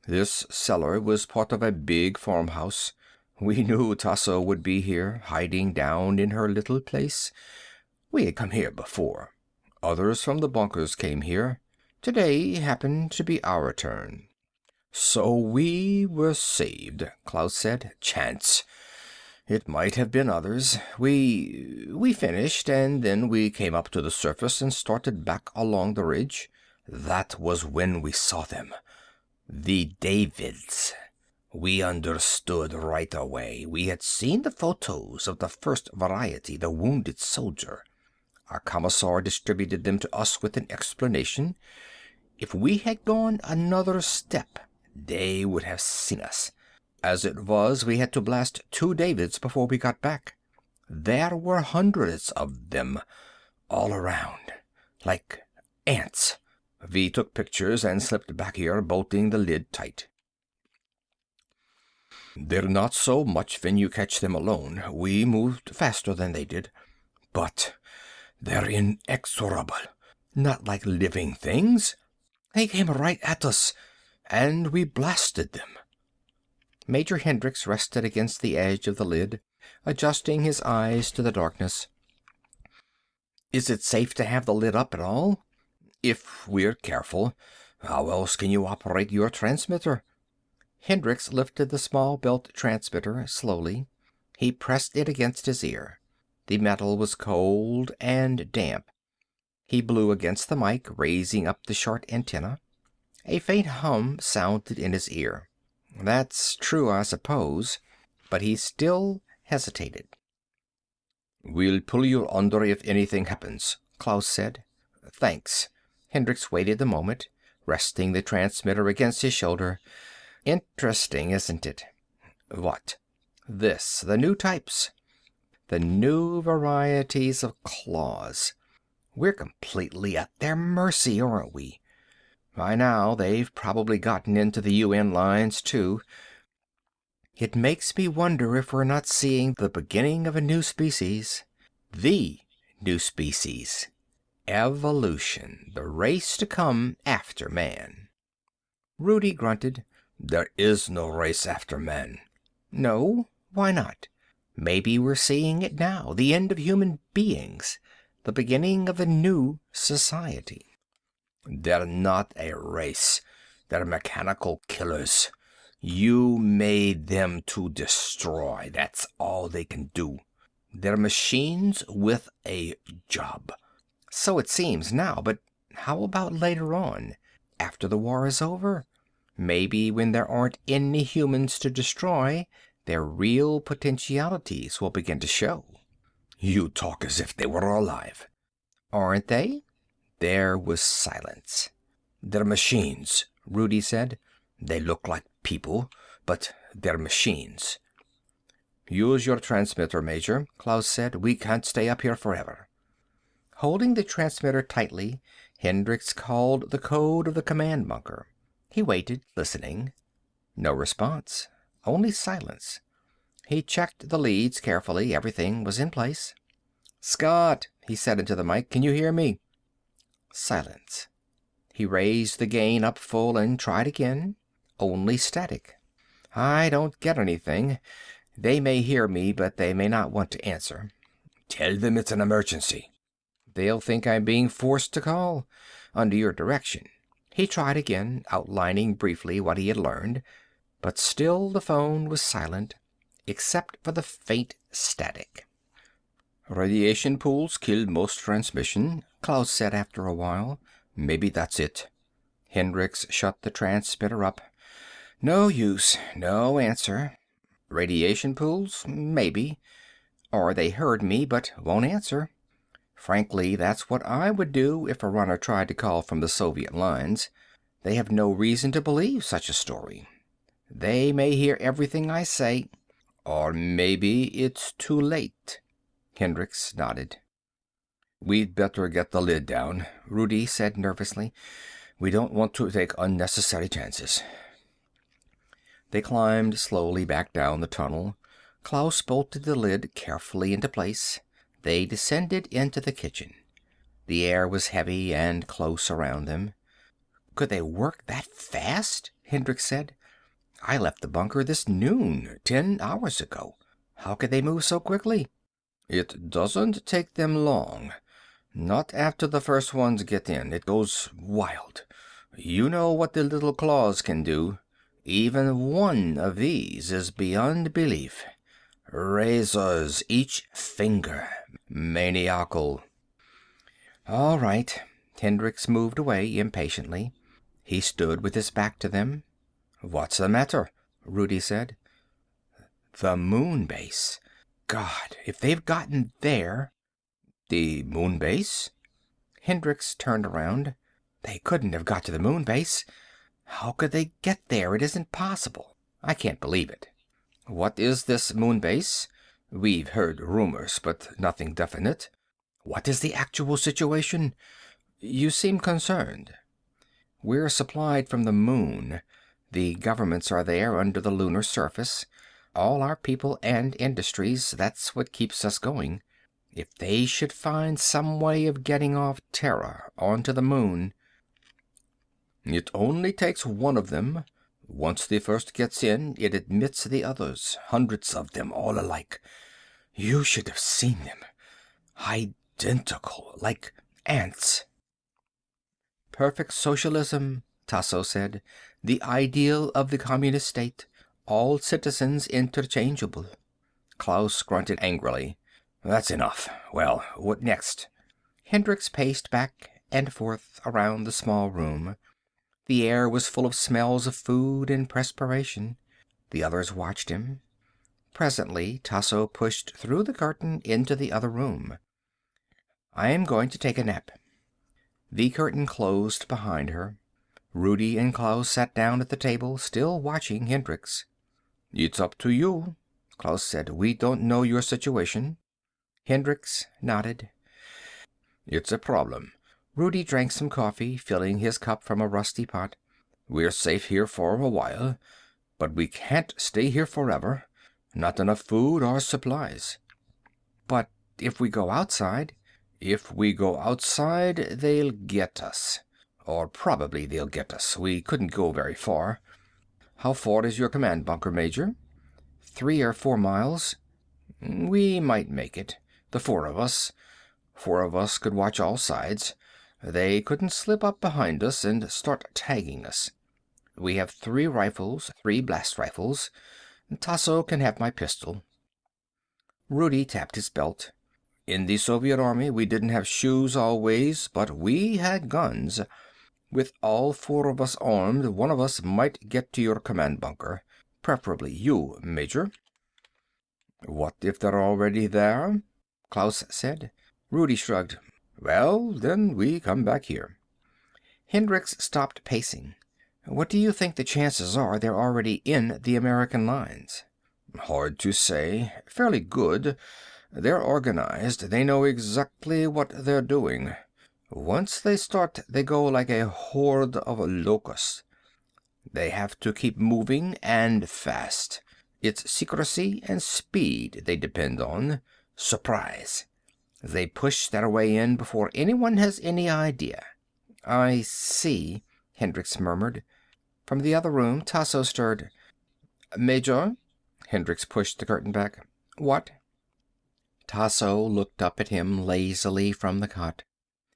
Speaker 1: This cellar was part of a big farmhouse. We knew Tasso would be here, hiding down in her little place. We had come here before. Others from the bunkers came here. Today happened to be our turn. So we were saved, Klaus said. Chance. It might have been others. We finished, and then we came up to the surface and started back along the ridge. That was when we saw them. The Davids. We understood right away. We had seen the photos of the first variety, the wounded soldier. Our commissar distributed them to us with an explanation. If we had gone another step, they would have seen us. As it was, we had to blast 2 Davids before we got back. There were hundreds of them, all around, like ants. V took pictures and slipped back here, bolting the lid tight. They're not so much when you catch them alone. We moved faster than they did. But they're inexorable. Not like living things. They came right at us, and we blasted them. Major Hendricks rested against the edge of the lid, adjusting his eyes to the darkness. Is it safe to have the lid up at all? If we're careful. How else can you operate your transmitter? Hendricks lifted the small belt transmitter slowly. He pressed it against his ear. The metal was cold and damp. He blew against the mic, raising up the short antenna. A faint hum sounded in his ear. That's true, I suppose, but he still hesitated. We'll pull you under if anything happens, Klaus said. Thanks. Hendricks waited a moment, resting the transmitter against his shoulder. Interesting, isn't it? What? This, the new types. The new varieties of claws. We're completely at their mercy, aren't we? By now, they've probably gotten into the UN lines, too. It makes me wonder if we're not seeing the beginning of a new species. The new species. Evolution, the race to come after man. Rudy grunted. There is no race after man. No? Why not? Maybe we're seeing it now, the end of human beings, the beginning of a new society. They're not a race. They're mechanical killers. You made them to destroy. That's all they can do. They're machines with a job. So it seems now, but how about later on, after the war is over? Maybe when there aren't any humans to destroy, their real potentialities will begin to show. You talk as if they were alive. Aren't they? There was silence. They're machines, Rudy said. They look like people, but they're machines. Use your transmitter, Major, Klaus said. We can't stay up here forever. Holding the transmitter tightly, Hendricks called the code of the command bunker. He waited, listening. No response. Only silence. He checked the leads carefully. Everything was in place. Scott, he said into the mic, can you hear me? Silence. He raised the gain up full and tried again. Only static. I don't get anything. They may hear me, but they may not want to answer. Tell them it's an emergency. They'll think I'm being forced to call. Under your direction. He tried again, outlining briefly what he had learned, but still the phone was silent, except for the faint static. Radiation pools kill most transmission, Klaus said after a while. Maybe that's it. Hendricks shut the transmitter up. No use. No answer. Radiation pools? Maybe. Or they heard me but won't answer. Frankly, that's what I would do if a runner tried to call from the Soviet lines. They have no reason to believe such a story. They may hear everything I say, or maybe it's too late." Hendricks nodded. "We'd better get the lid down," Rudy said nervously. "We don't want to take unnecessary chances." They climbed slowly back down the tunnel. Klaus bolted the lid carefully into place. They descended into the kitchen. The air was heavy and close around them. "Could they work that fast?" Hendricks said. "I left the bunker this noon, 10 hours ago. How could they move so quickly?" "It doesn't take them long. Not after the first ones get in. It goes wild. You know what the little claws can do. Even one of these is beyond belief. Razors each finger. Maniacal." "All right." Hendricks moved away impatiently. He stood with his back to them. "What's the matter?" Rudy said. "The moon base. God, if they've gotten there—" "The moon base?" Hendricks turned around. "They couldn't have got to the moon base. How could they get there? It isn't possible. I can't believe it." "What is this moon base? We've heard rumors, but nothing definite. What is the actual situation? You seem concerned." "We're supplied from the moon. The governments are there under the lunar surface. All our people and industries. That's what keeps us going. If they should find some way of getting off Terra onto the moon—" "It only takes one of them. Once the first gets in, it admits the others. Hundreds of them, all alike. You should have seen them. Identical, like ants." "Perfect socialism," Tasso said. "The ideal of the communist state. All citizens interchangeable." Klaus grunted angrily. "That's enough. Well, what next?" Hendricks paced back and forth around the small room. The air was full of smells of food and perspiration. The others watched him. Presently, Tasso pushed through the curtain into the other room. "I am going to take a nap." The curtain closed behind her. Rudy and Klaus sat down at the table, still watching Hendricks. "It's up to you," Klaus said. "We don't know your situation." Hendricks nodded. "It's a problem." Rudy drank some coffee, filling his cup from a rusty pot. "We're safe here for a while, but we can't stay here forever. Not enough food or supplies." "But if we go outside—" "If we go outside, they'll get us. Or probably they'll get us. We couldn't go very far." "How far is your command bunker, Major?" 3 or 4 miles." "We might make it. The 4 of us. 4 of us could watch all sides. They couldn't slip up behind us and start tagging us. We have 3 rifles, 3 blast rifles. Tasso can have my pistol." Rudy tapped his belt. "In the Soviet Army, we didn't have shoes always, but we had guns. With all 4 of us armed, one of us might get to your command bunker. Preferably you, Major." "What if they're already there?" Klaus said. Rudy shrugged. "Well, then we come back here." Hendricks stopped pacing. "What do you think the chances are they're already in the American lines?" "Hard to say. Fairly good. They're organized. They know exactly what they're doing. Once they start, they go like a horde of locusts. They have to keep moving, and fast. It's secrecy and speed they depend on. Surprise. They push their way in before anyone has any idea." "I see," Hendricks murmured. From the other room, Tasso stirred. "Major?" Hendricks pushed the curtain back. "What?" Tasso looked up at him lazily from the cot.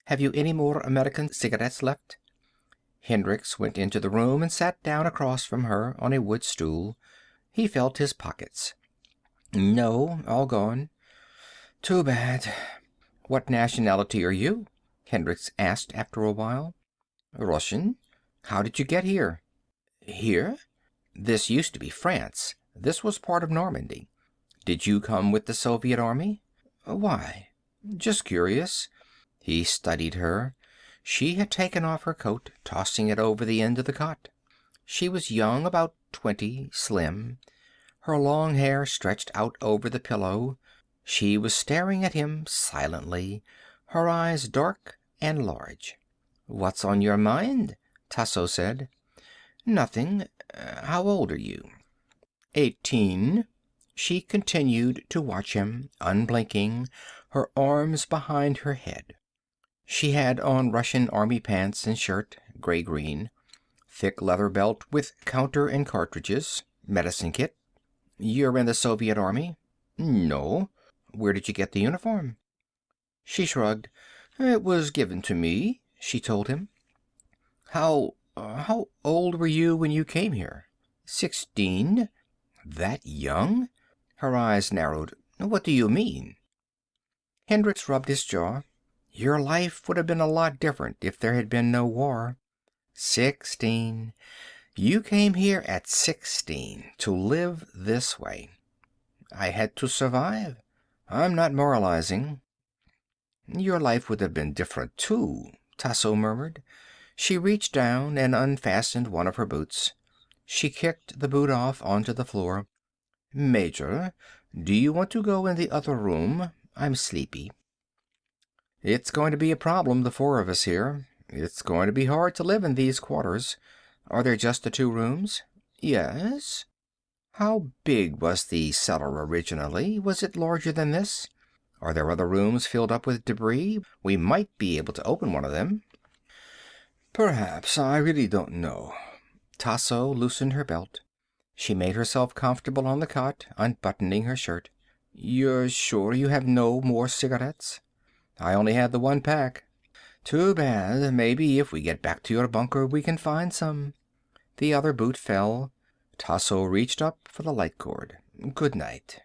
Speaker 1: "Have you any more American cigarettes left?" Hendricks went into the room and sat down across from her on a wood stool. He felt his pockets. "No, all gone." "Too bad." "What nationality are you?" Hendricks asked after a while. "Russian." "How did you get here?" "Here? This used to be France. This was part of Normandy. Did you come with the Soviet Army?" "Why?" "Just curious." He studied her. She had taken off her coat, tossing it over the end of the cot. She was young, about 20, slim. Her long hair stretched out over the pillow. She was staring at him silently, her eyes dark and large. "What's on your mind?" Tasso said. "Nothing. How old are you?" 18. She continued to watch him, unblinking, her arms behind her head. She had on Russian army pants and shirt, gray-green, thick leather belt with counter and cartridges, medicine kit. "You're in the Soviet Army?" "No." "Where did you get the uniform?" She shrugged. "It was given to me," she told him. How old were you when you came here?" 16. "That young?" Her eyes narrowed. "What do you mean?" Hendricks rubbed his jaw. "Your life would have been a lot different if there had been no war. 16. You came here at 16 to live this way." "I had to survive. I'm not moralizing." "Your life would have been different too," Tasso murmured. She reached down and unfastened one of her boots. She kicked the boot off onto the floor. "Major, do you want to go in the other room? I'm sleepy." "It's going to be a problem, the four of us here. It's going to be hard to live in these quarters. Are there just the 2 rooms?" "Yes." "How big was the cellar originally? Was it larger than this? Are there other rooms filled up with debris? We might be able to open one of them." "Perhaps. I really don't know." Tasso loosened her belt. She made herself comfortable on the cot, unbuttoning her shirt. "You're sure you have no more cigarettes?" "I only had the 1 pack." "Too bad. Maybe if we get back to your bunker we can find some." The other boot fell. Tasso reached up for the light cord. "Good night."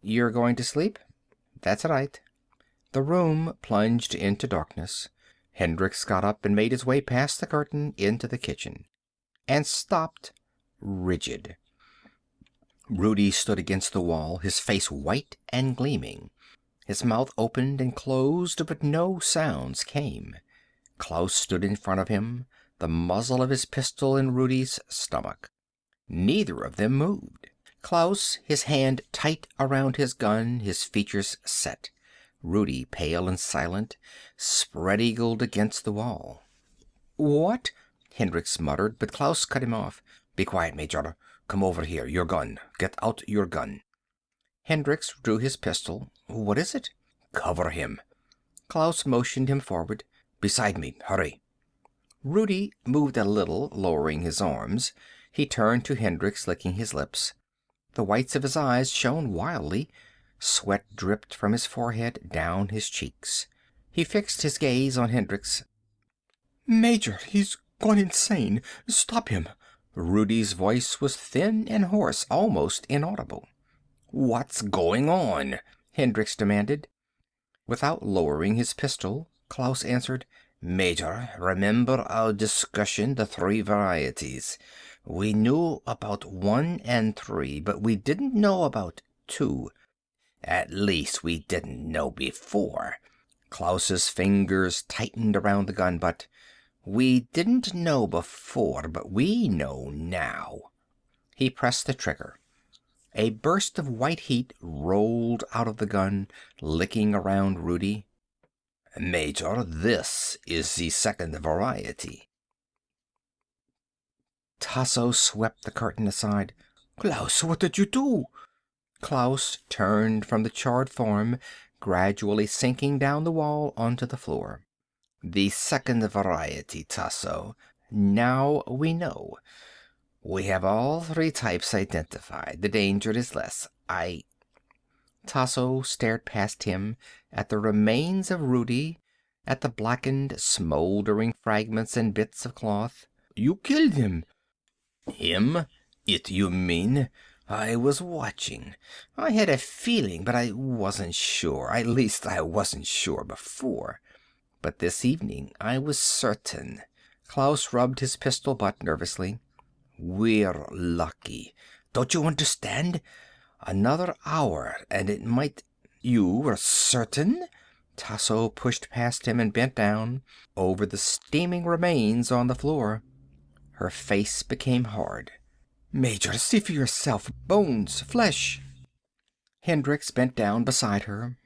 Speaker 1: "You're going to sleep?" "That's right." The room plunged into darkness. Hendricks got up and made his way past the curtain into the kitchen. And stopped, rigid. Rudy stood against the wall, his face white and gleaming. His mouth opened and closed, but no sounds came. Klaus stood in front of him, the muzzle of his pistol in Rudy's stomach. Neither of them moved. Klaus, his hand tight around his gun, his features set. Rudy, pale and silent, spread-eagled against the wall. "What?" Hendricks muttered, but Klaus cut him off. "Be quiet, Major. Come over here. Your gun. Get out your gun." Hendricks drew his pistol. "What is it?" "Cover him." Klaus motioned him forward. "Beside me. Hurry." Rudy moved a little, lowering his arms. He turned to Hendricks, licking his lips. The whites of his eyes shone wildly. Sweat dripped from his forehead down his cheeks. He fixed his gaze on Hendricks. "Major, he's gone insane. Stop him." Rudy's voice was thin and hoarse, almost inaudible. "What's going on?" Hendricks demanded. Without lowering his pistol, Klaus answered. "Major, remember our discussion, the 3 varieties. We knew about 1 and 3, but we didn't know about 2. At least we didn't know before." Klaus's fingers tightened around the gun butt. "We didn't know before, but we know now." He pressed the trigger. A burst of white heat rolled out of the gun, licking around Rudy. "Major, this is the 2nd variety." Tasso swept the curtain aside. "Klaus, what did you do?" Klaus turned from the charred form, gradually sinking down the wall onto the floor. "The 2nd variety, Tasso. Now we know. We have all 3 types identified. The danger is less. Tasso stared past him at the remains of Rudy, at the blackened, smoldering fragments and bits of cloth. "You killed him." "Him? It, you mean? I was watching. I had a feeling, but I wasn't sure. At least I wasn't sure before. But this evening I was certain." Klaus rubbed his pistol butt nervously. "We're lucky. Don't you understand? Another hour and it might—" "You were certain?" Tasso pushed past him and bent down over the steaming remains on the floor. Her face became hard. "Major, see for yourself. Bones, flesh." Hendricks bent down beside her.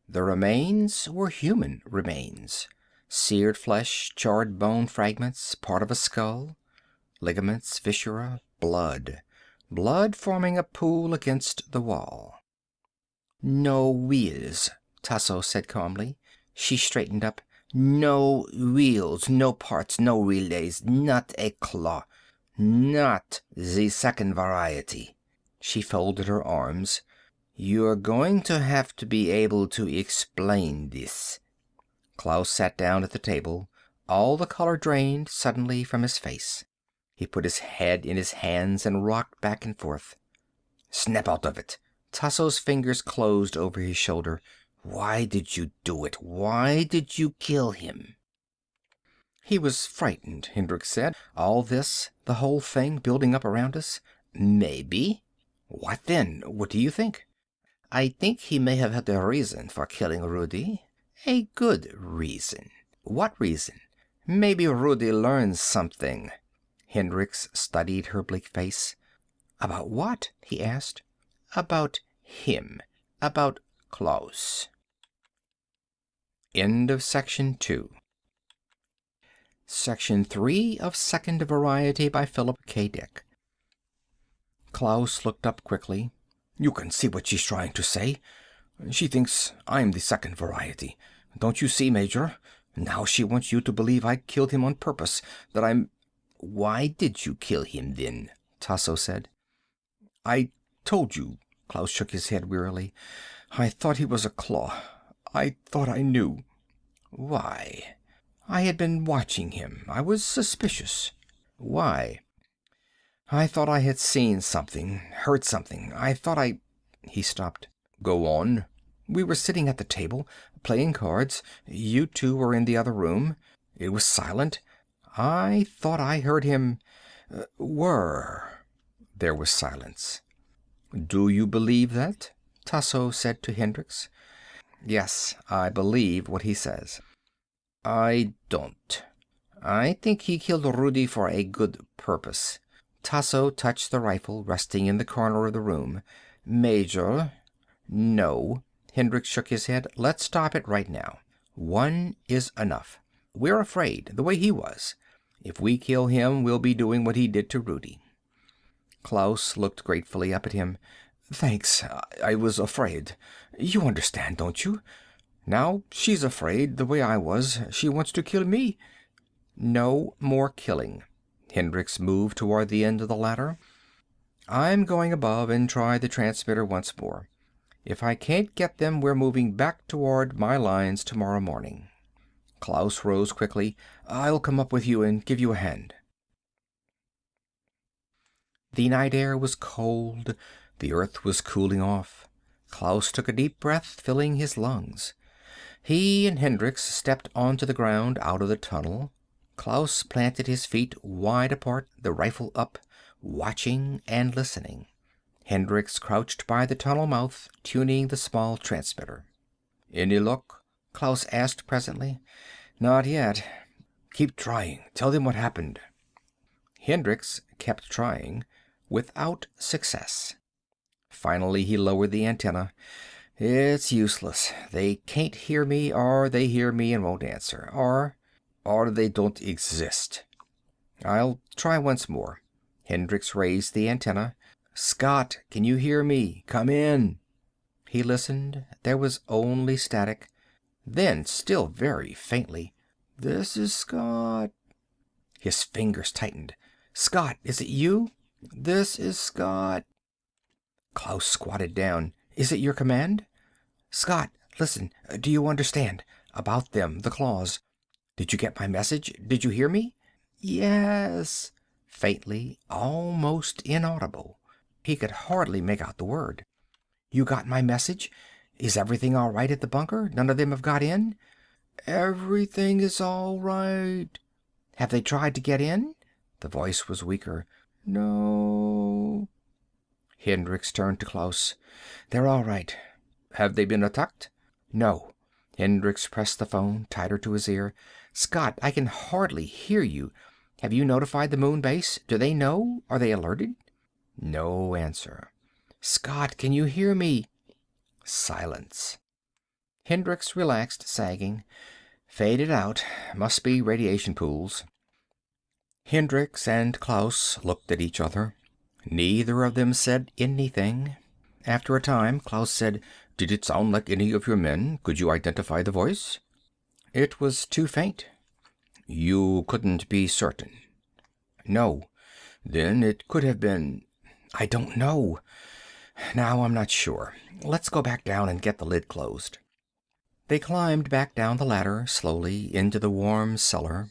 Speaker 1: The remains were human remains. Seared flesh, charred bone fragments, part of a skull. Ligaments, viscera, blood. Blood forming a pool against the wall. "No wheels," Tasso said calmly. She straightened up. "No wheels, no parts, no relays, not a claw. Not the second variety." She folded her arms. "You're going to have to be able to explain this." Klaus sat down at the table. All the color drained suddenly from his face. He put his head in his hands and rocked back and forth. "Snap out of it." Tasso's fingers closed over his shoulder. "Why did you do it? Why did you kill him?" "He was frightened," Hendricks said. "All this, the whole thing building up around us." "Maybe." "What then? What do you think?" "I think he may have had a reason for killing Rudy. A good reason." "What reason?" "Maybe Rudy learned something." Hendricks studied her bleak face. "About what?" he asked. "About him. About Klaus." End of section 2. Section 3 of Second Variety by Philip K. Dick. Klaus looked up quickly. "You can see what she's trying to say. She thinks I'm the second variety. Don't you see, Major? Now she wants you to believe I killed him on purpose, that I'm—" "Why did you kill him, then?" Tasso said. "I told you." Klaus shook his head wearily. "I thought he was a claw. I thought I knew." "Why?" "I had been watching him. I was suspicious." "Why?" "I thought I had seen something, heard something. I thought I—" He stopped. "Go on." "We were sitting at the table, playing cards. You two were in the other room. It was silent. I thought I heard him... whir." There was silence. "Do you believe that?" Tasso said to Hendricks. "Yes, I believe what he says." "I don't. I think he killed Rudy for a good purpose." Tasso touched the rifle resting in the corner of the room. "Major." "No." Hendricks shook his head. "Let's stop it right now. One is enough. We're afraid, the way he was. If we kill him, we'll be doing what he did to Rudy." Klaus looked gratefully up at him. "Thanks. I was afraid. You understand, don't you? Now she's afraid, the way I was. She wants to kill me." "No more killing." Hendricks moved toward the end of the ladder. "I'm going above and try the transmitter once more. If I can't get them, we're moving back toward my lines tomorrow morning." Klaus rose quickly. "I'll come up with you and give you a hand." The night air was cold. The earth was cooling off. Klaus took a deep breath, filling his lungs. He and Hendricks stepped onto the ground out of the tunnel. Klaus planted his feet wide apart, the rifle up, watching and listening. Hendricks crouched by the tunnel mouth, tuning the small transmitter. "Any luck?" Klaus asked presently. "Not yet." "Keep trying. Tell them what happened." Hendricks kept trying, without success. Finally he lowered the antenna. "It's useless. They can't hear me, or they hear me and won't answer. Or they don't exist." "I'll try once more." Hendricks raised the antenna. "Scott, can you hear me? Come in." He listened. There was only static. Then, still very faintly, "This is Scott." His fingers tightened. "Scott, is it you?" "This is Scott." Klaus squatted down. "Is it your command?" "Scott, listen. Do you understand? About them, the claws. Did you get my message? Did you hear me?" "Yes." Faintly, almost inaudible. He could hardly make out the word. "You got my message? Is everything all right at the bunker? None of them have got in?" "Everything is all right." "Have they tried to get in?" The voice was weaker. "No." Hendricks turned to Klaus. "They're all right." "Have they been attacked?" "No." Hendricks pressed the phone tighter to his ear. "Scott, I can hardly hear you. Have you notified the moon base? Do they know? Are they alerted?" No answer. "Scott, can you hear me?" Silence. Hendricks relaxed, sagging. "Faded out. Must be radiation pools." Hendricks and Klaus looked at each other. Neither of them said anything. After a time, Klaus said, "Did it sound like any of your men? Could you identify the voice?" "It was too faint." "You couldn't be certain?" "No." "Then it could have been—" "I don't know. Now I'm not sure. Let's go back down and get the lid closed." They climbed back down the ladder, slowly, into the warm cellar.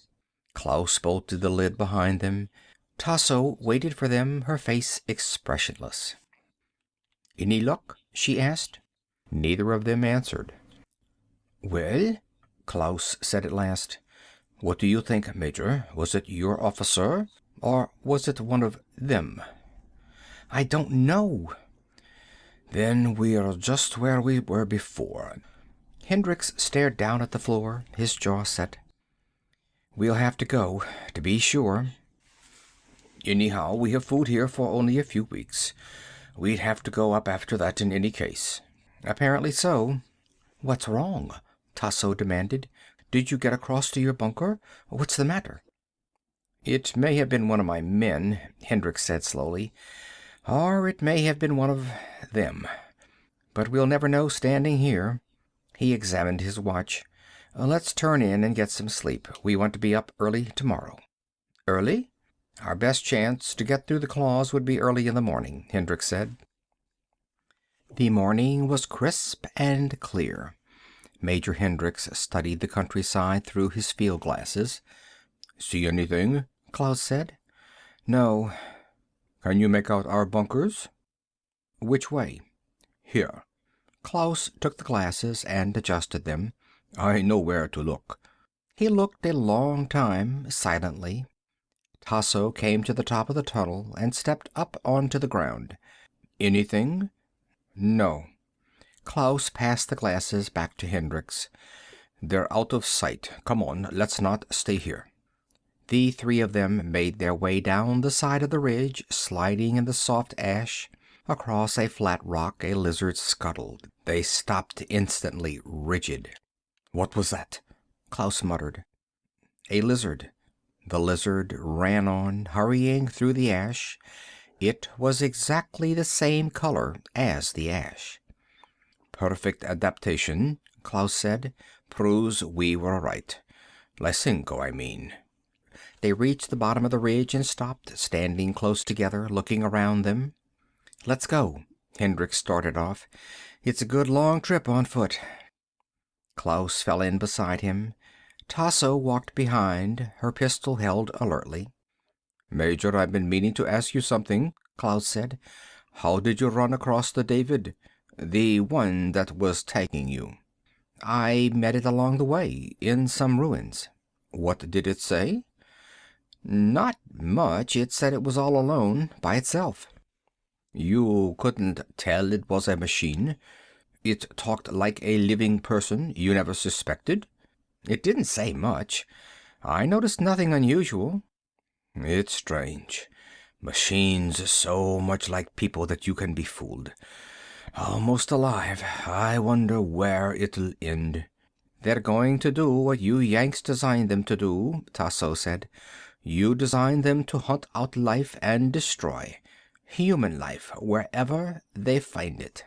Speaker 1: Klaus bolted the lid behind them. Tasso waited for them, her face expressionless. "Any luck?" she asked. Neither of them answered. "Well," Klaus said at last, "what do you think, Major? Was it your officer, or was it one of them?" "I don't know." "Then we're just where we were before." Hendricks stared down at the floor, his jaw set. "We'll have to go, to be sure." "Anyhow, we have food here for only a few weeks. We'd have to go up after that in any case." "Apparently so." "What's wrong?" Tasso demanded. "Did you get across to your bunker? What's the matter?" "It may have been one of my men," Hendricks said slowly. "Or it may have been one of them. But we'll never know standing here." He examined his watch. "Let's turn in and get some sleep. We want to be up early tomorrow." "Early?" "Our best chance to get through the claws would be early in the morning," Hendricks said. The morning was crisp and clear. Major Hendricks studied the countryside through his field glasses. "See anything?" Klaus said. "No." "Can you make out our bunkers?" "Which way?" "Here." Klaus took the glasses and adjusted them. "I know where to look." He looked a long time, silently. Tasso came to the top of the tunnel and stepped up onto the ground. "Anything?" "No." Klaus passed the glasses back to Hendricks. "They're out of sight. Come on, let's not stay here." The three of them made their way down the side of the ridge, sliding in the soft ash. Across a flat rock a lizard scuttled. They stopped instantly, rigid. "What was that?" Klaus muttered. "A lizard." The lizard ran on, hurrying through the ash. It was exactly the same color as the ash. "Perfect adaptation," Klaus said. "Proves we were right. Lysenko, I mean." They reached the bottom of the ridge and stopped, standing close together, looking around them. "Let's go." Hendricks started off. "It's a good long trip on foot." Klaus fell in beside him. Tasso walked behind, her pistol held alertly. "Major, I've been meaning to ask you something," Klaus said. "How did you run across the David? The one that was tagging you." "I met it along the way, in some ruins." "What did it say?" "Not much. It said it was all alone, by itself." "You couldn't tell it was a machine? It talked like a living person? You never suspected?" "It didn't say much. I noticed nothing unusual." "It's strange. Machines so much like people that you can be fooled. Almost alive. I wonder where it'll end." "They're going to do what you Yanks designed them to do," Tasso said. "You designed them to hunt out life and destroy. Human life, wherever they find it."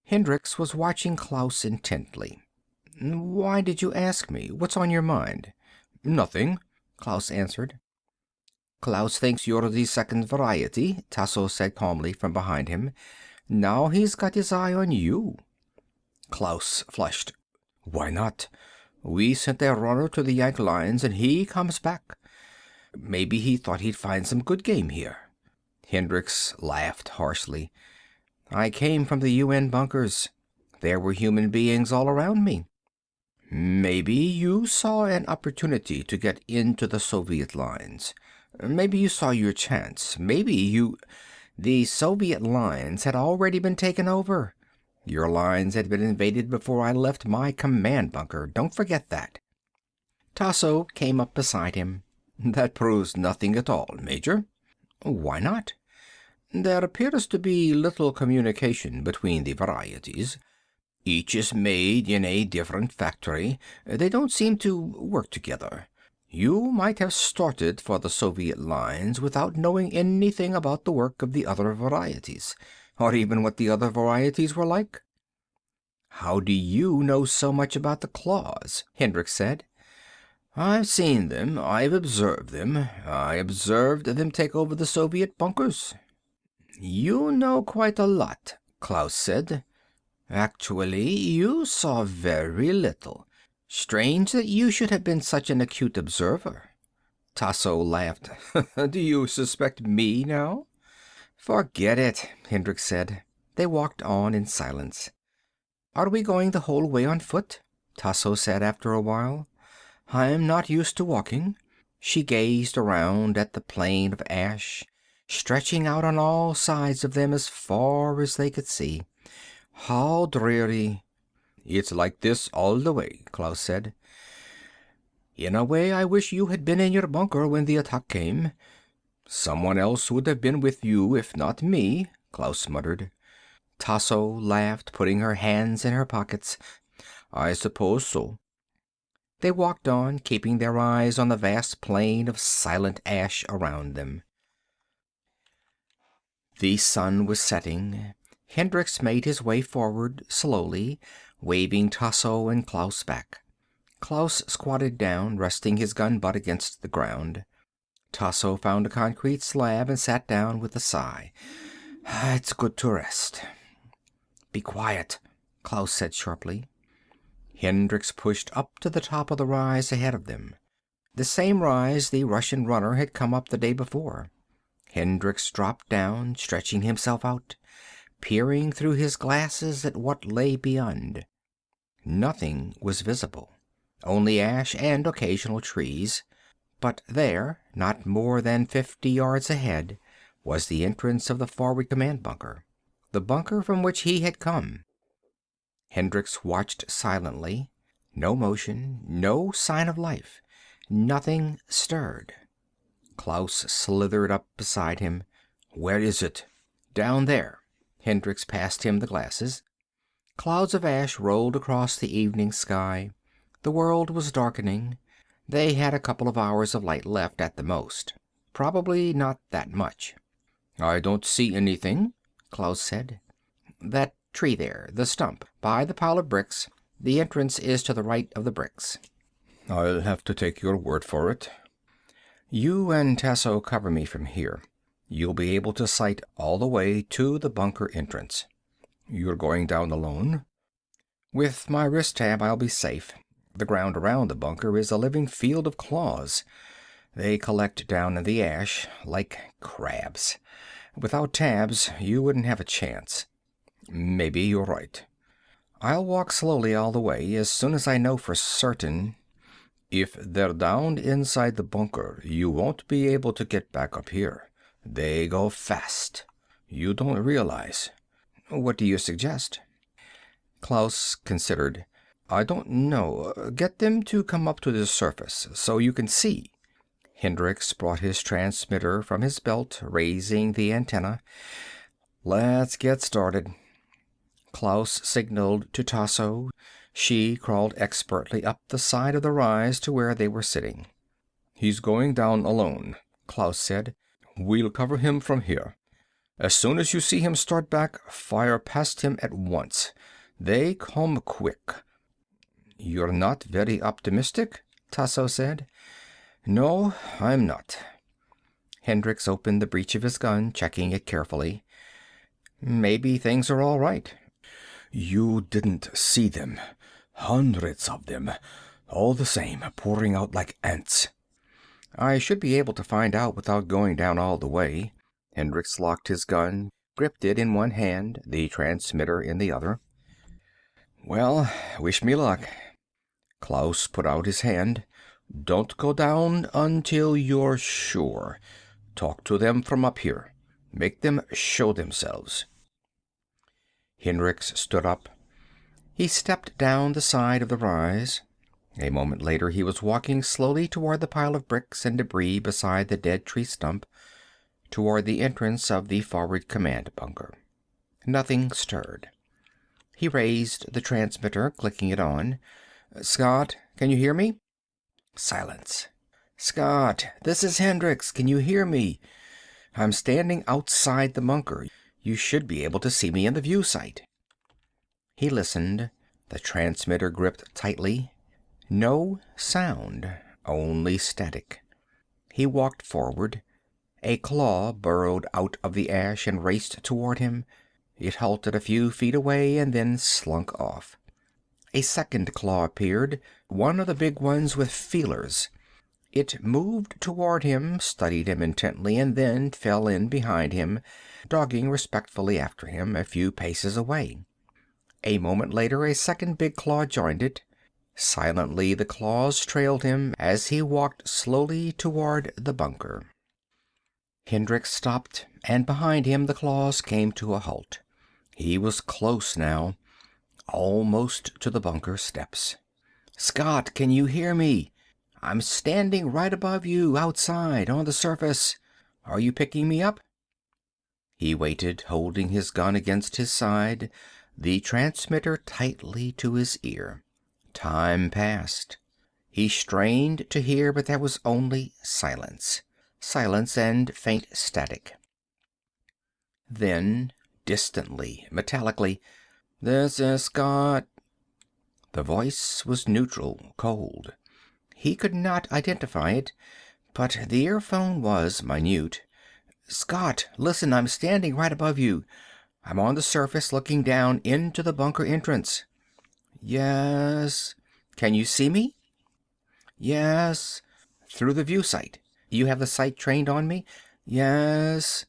Speaker 1: Hendricks was watching Klaus intently. "Why did you ask me? What's on your mind?" "Nothing," Klaus answered. "Klaus thinks you're the second variety," Tasso said calmly from behind him. "Now he's got his eye on you." Klaus flushed. "Why not? We sent a runner to the Yank lines and he comes back. Maybe he thought he'd find some good game here." Hendricks laughed harshly. "I came from the UN bunkers. There were human beings all around me." "Maybe you saw an opportunity to get into the Soviet lines. Maybe you saw your chance. Maybe you—" "The Soviet lines had already been taken over. Your lines had been invaded before I left my command bunker. Don't forget that. Tasso came up beside him. That proves nothing at all, Major. Why not? There appears to be little communication between the varieties. Each is made in a different factory. They don't seem to work together. You might have started for the Soviet lines without knowing anything about the work of the other varieties, or even what the other varieties were like. How do you know so much about the claws? Hendricks said. I've seen them. I've observed them. I observed them take over the Soviet bunkers. You know quite a lot, Klaus said. Actually, you saw very little. Strange that you should have been such an acute observer. Tasso laughed. Do you suspect me now? Forget it, Hendricks said. They walked on in silence. Are we going the whole way on foot? Tasso said after a while. I'm not used to walking. She gazed around at the plain of ash, stretching out on all sides of them as far as they could see. How dreary. It's like this all the way, Klaus said. In a way, I wish you had been in your bunker when the attack came. Someone else would have been with you, if not me, Klaus muttered. Tasso laughed, putting her hands in her pockets. I suppose so. They walked on, keeping their eyes on the vast plain of silent ash around them. The sun was setting. Hendricks made his way forward slowly, waving Tasso and Klaus back. Klaus squatted down, resting his gun butt against the ground. Tasso found a concrete slab and sat down with a sigh. It's good to rest. Be quiet, Klaus said sharply. Hendricks pushed up to the top of the rise ahead of them. The same rise the Russian runner had come up the day before. Hendricks dropped down, stretching himself out, peering through his glasses at what lay beyond. Nothing was visible, only ash and occasional trees. But there, not more than 50 yards ahead, was the entrance of the forward command bunker, the bunker from which he had come. Hendricks watched silently. No motion, no sign of life. Nothing stirred. Klaus slithered up beside him. Where is it? Down there. Hendricks passed him the glasses. Clouds of ash rolled across the evening sky. The world was darkening. They had a couple of hours of light left at the most. Probably not that much. I don't see anything, Klaus said. That tree there, the stump, by the pile of bricks. The entrance is to the right of the bricks. I'll have to take your word for it. You and Tasso cover me from here. You'll be able to sight all the way to the bunker entrance. You're going down alone? With my wrist tab, I'll be safe. The ground around the bunker is a living field of claws. They collect down in the ash like crabs. Without tabs, you wouldn't have a chance. Maybe you're right. I'll walk slowly all the way, as soon as I know for certain. If they're down inside the bunker, you won't be able to get back up here. They go fast. You don't realize. What do you suggest? Klaus considered. I don't know. Get them to come up to the surface, so you can see. Hendricks brought his transmitter from his belt, raising the antenna. Let's get started. Klaus signaled to Tasso. She crawled expertly up the side of the rise to where they were sitting. He's going down alone, Klaus said. We'll cover him from here. As soon as you see him start back, fire past him at once. They come quick. You're not very optimistic, Tasso said. No, I'm not. Hendricks opened the breech of his gun, checking it carefully. Maybe things are all right. You didn't see them. Hundreds of them. All the same, pouring out like ants. I should be able to find out without going down all the way. Hendricks locked his gun, gripped it in one hand, the transmitter in the other. Well, wish me luck. Klaus put out his hand. Don't go down until you're sure. Talk to them from up here. Make them show themselves. Hendricks stood up. He stepped down the side of the rise. A moment later he was walking slowly toward the pile of bricks and debris beside the dead tree stump, toward the entrance of the forward command bunker. Nothing stirred. He raised the transmitter, clicking it on. "Scott, can you hear me?" Silence. "Scott, this is Hendricks. Can you hear me? I'm standing outside the bunker. You should be able to see me in the view sight." He listened, the transmitter gripped tightly. No sound, only static. He walked forward. A claw burrowed out of the ash and raced toward him. It halted a few feet away and then slunk off. A second claw appeared, one of the big ones with feelers. It moved toward him, studied him intently, and then fell in behind him, dogging respectfully after him a few paces away. A moment later a second big claw joined it. Silently the claws trailed him as he walked slowly toward the bunker. Hendricks stopped, and behind him the claws came to a halt. He was close now, almost to the bunker steps. "Scott, can you hear me? I'm standing right above you, outside, on the surface. Are you picking me up?" He waited, holding his gun against his side, the transmitter tightly to his ear. Time passed. He strained to hear, but there was only silence. Silence and faint static. Then, distantly, metallically, "This is Scott." The voice was neutral, cold. He could not identify it, but the earphone was minute. "Scott, listen, I'm standing right above you. I'm on the surface looking down into the bunker entrance." "Yes." "Can you see me?" "Yes." "Through the view sight. You have the sight trained on me?" "Yes."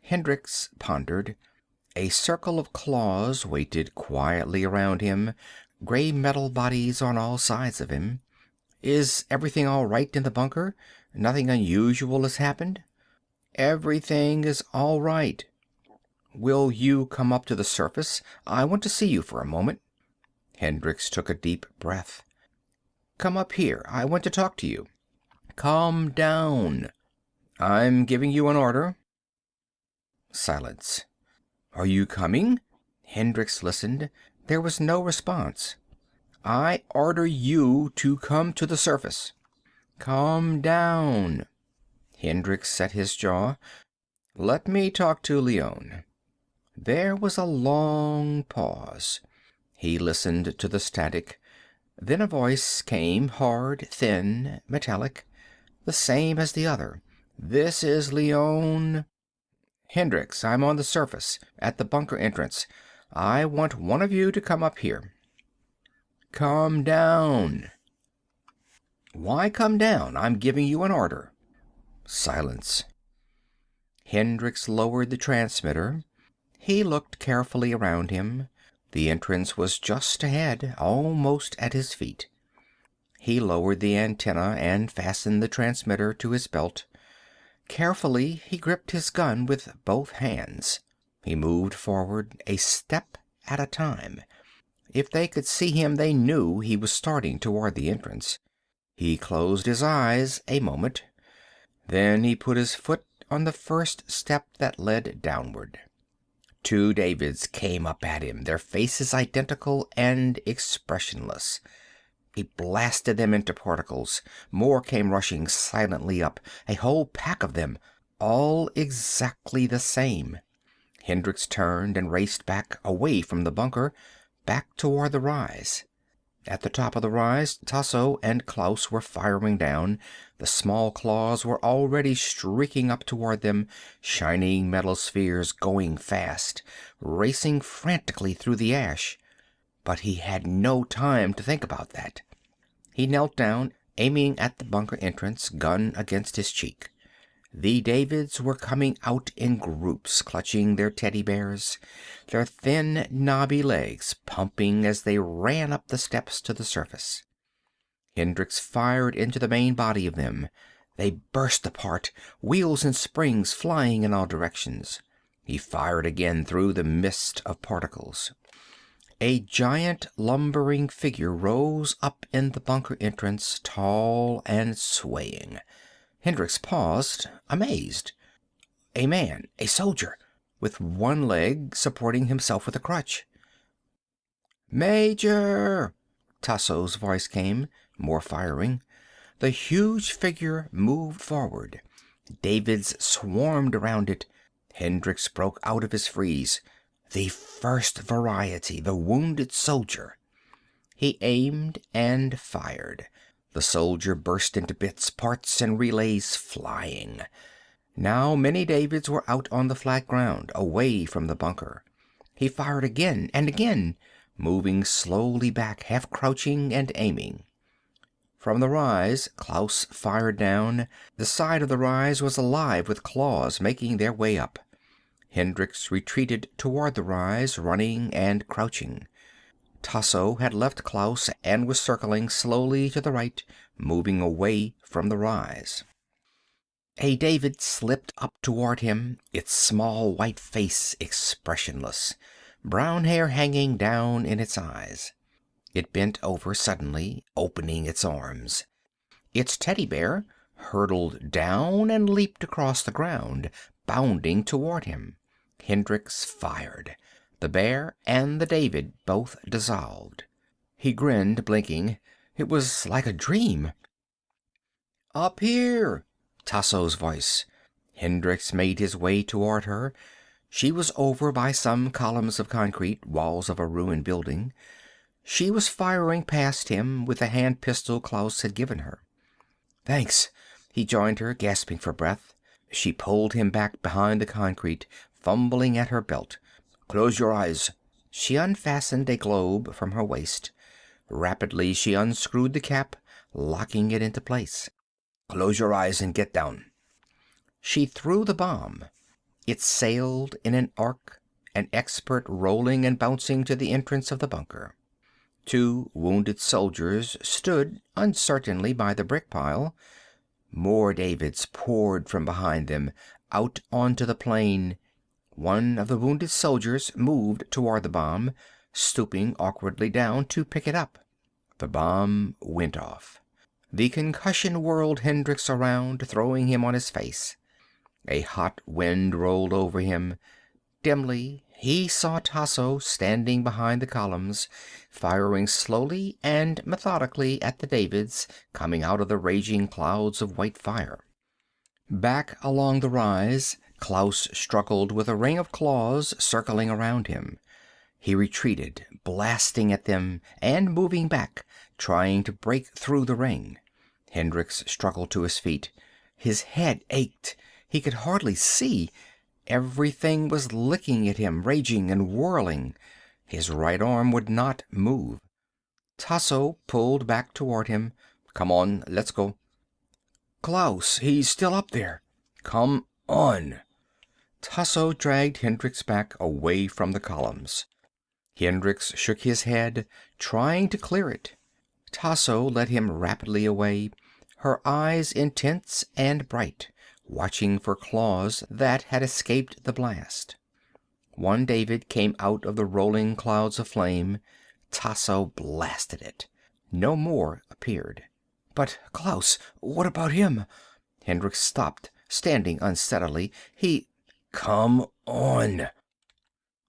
Speaker 1: Hendricks pondered. A circle of claws waited quietly around him, gray metal bodies on all sides of him. "Is everything all right in the bunker? Nothing unusual has happened?" "Everything is all right." "Will you come up to the surface? I want to see you for a moment." Hendricks took a deep breath. "Come up here. I want to talk to you." "Calm down." "I'm giving you an order." Silence. "Are you coming?" Hendricks listened. There was no response. "I order you to come to the surface." "Calm down." Hendricks set his jaw. "Let me talk to Leone." There was a long pause. He listened to the static. Then a voice came, hard, thin, metallic, the same as the other. "This is Leone." "Hendricks, I'm on the surface, at the bunker entrance. I want one of you to come up here." "Calm down." "Why come down? I'm giving you an order." Silence. Hendricks lowered the transmitter. He looked carefully around him. The entrance was just ahead, almost at his feet. He lowered the antenna and fastened the transmitter to his belt. Carefully he gripped his gun with both hands. He moved forward, a step at a time. If they could see him, they knew he was starting toward the entrance. He closed his eyes a moment. Then he put his foot on the first step that led downward. Two Davids came up at him, their faces identical and expressionless. He blasted them into particles. More came rushing silently up, a whole pack of them, all exactly the same. Hendricks turned and raced back, away from the bunker, back toward the rise. At the top of the rise, Tasso and Klaus were firing down. The small claws were already streaking up toward them, shining metal spheres going fast, racing frantically through the ash. But he had no time to think about that. He knelt down, aiming at the bunker entrance, gun against his cheek. The Davids were coming out in groups, clutching their teddy bears, their thin, knobby legs pumping as they ran up the steps to the surface. Hendricks fired into the main body of them. They burst apart, wheels and springs flying in all directions. He fired again through the mist of particles. A giant lumbering figure rose up in the bunker entrance, tall and swaying. Hendricks paused, amazed. A man, a soldier, with one leg supporting himself with a crutch. "Major!" Tasso's voice came, more firing. The huge figure moved forward. Davids swarmed around it. Hendricks broke out of his freeze. The first variety, the wounded soldier. He aimed and fired. The soldier burst into bits, parts and relays flying. Now many Davids were out on the flat ground, away from the bunker. He fired again and again, moving slowly back, half crouching and aiming. From the rise, Klaus fired down. The side of the rise was alive with claws making their way up. Hendricks retreated toward the rise, running and crouching. Tasso had left Klaus and was circling slowly to the right, moving away from the rise. A David slipped up toward him, its small white face expressionless, brown hair hanging down in its eyes. It bent over suddenly, opening its arms. Its teddy bear hurtled down and leaped across the ground, bounding toward him. Hendricks fired. The bear and the David both dissolved. He grinned, blinking. It was like a dream. "Up here!" Tasso's voice. Hendricks made his way toward her. She was over by some columns of concrete, walls of a ruined building. She was firing past him with the hand pistol Klaus had given her. "Thanks." He joined her, gasping for breath. She pulled him back behind the concrete, fumbling at her belt. "Close your eyes." She unfastened a globe from her waist. Rapidly she unscrewed the cap, locking it into place. "Close your eyes and get down." She threw the bomb. It sailed in an arc, an expert rolling and bouncing to the entrance of the bunker. Two wounded soldiers stood uncertainly by the brick pile. More Davids poured from behind them, out onto the plain. One of the wounded soldiers moved toward the bomb, stooping awkwardly down to pick it up. The bomb went off. The concussion whirled Hendricks around, throwing him on his face. A hot wind rolled over him. Dimly, he saw Tasso standing behind the columns, firing slowly and methodically at the Davids coming out of the raging clouds of white fire. Back along the rise, Klaus struggled with a ring of claws circling around him. He retreated, blasting at them, and moving back, trying to break through the ring. Hendricks struggled to his feet. His head ached. He could hardly see. Everything was licking at him, raging and whirling. His right arm would not move. Tasso pulled back toward him. "Come on, let's go." "Klaus, he's still up there." "Come on." Tasso dragged Hendricks back, away from the columns. Hendricks shook his head, trying to clear it. Tasso led him rapidly away, her eyes intense and bright, watching for claws that had escaped the blast. One David came out of the rolling clouds of flame. Tasso blasted it. No more appeared. "But Klaus, what about him?" Hendricks stopped, standing unsteadily. "Come on."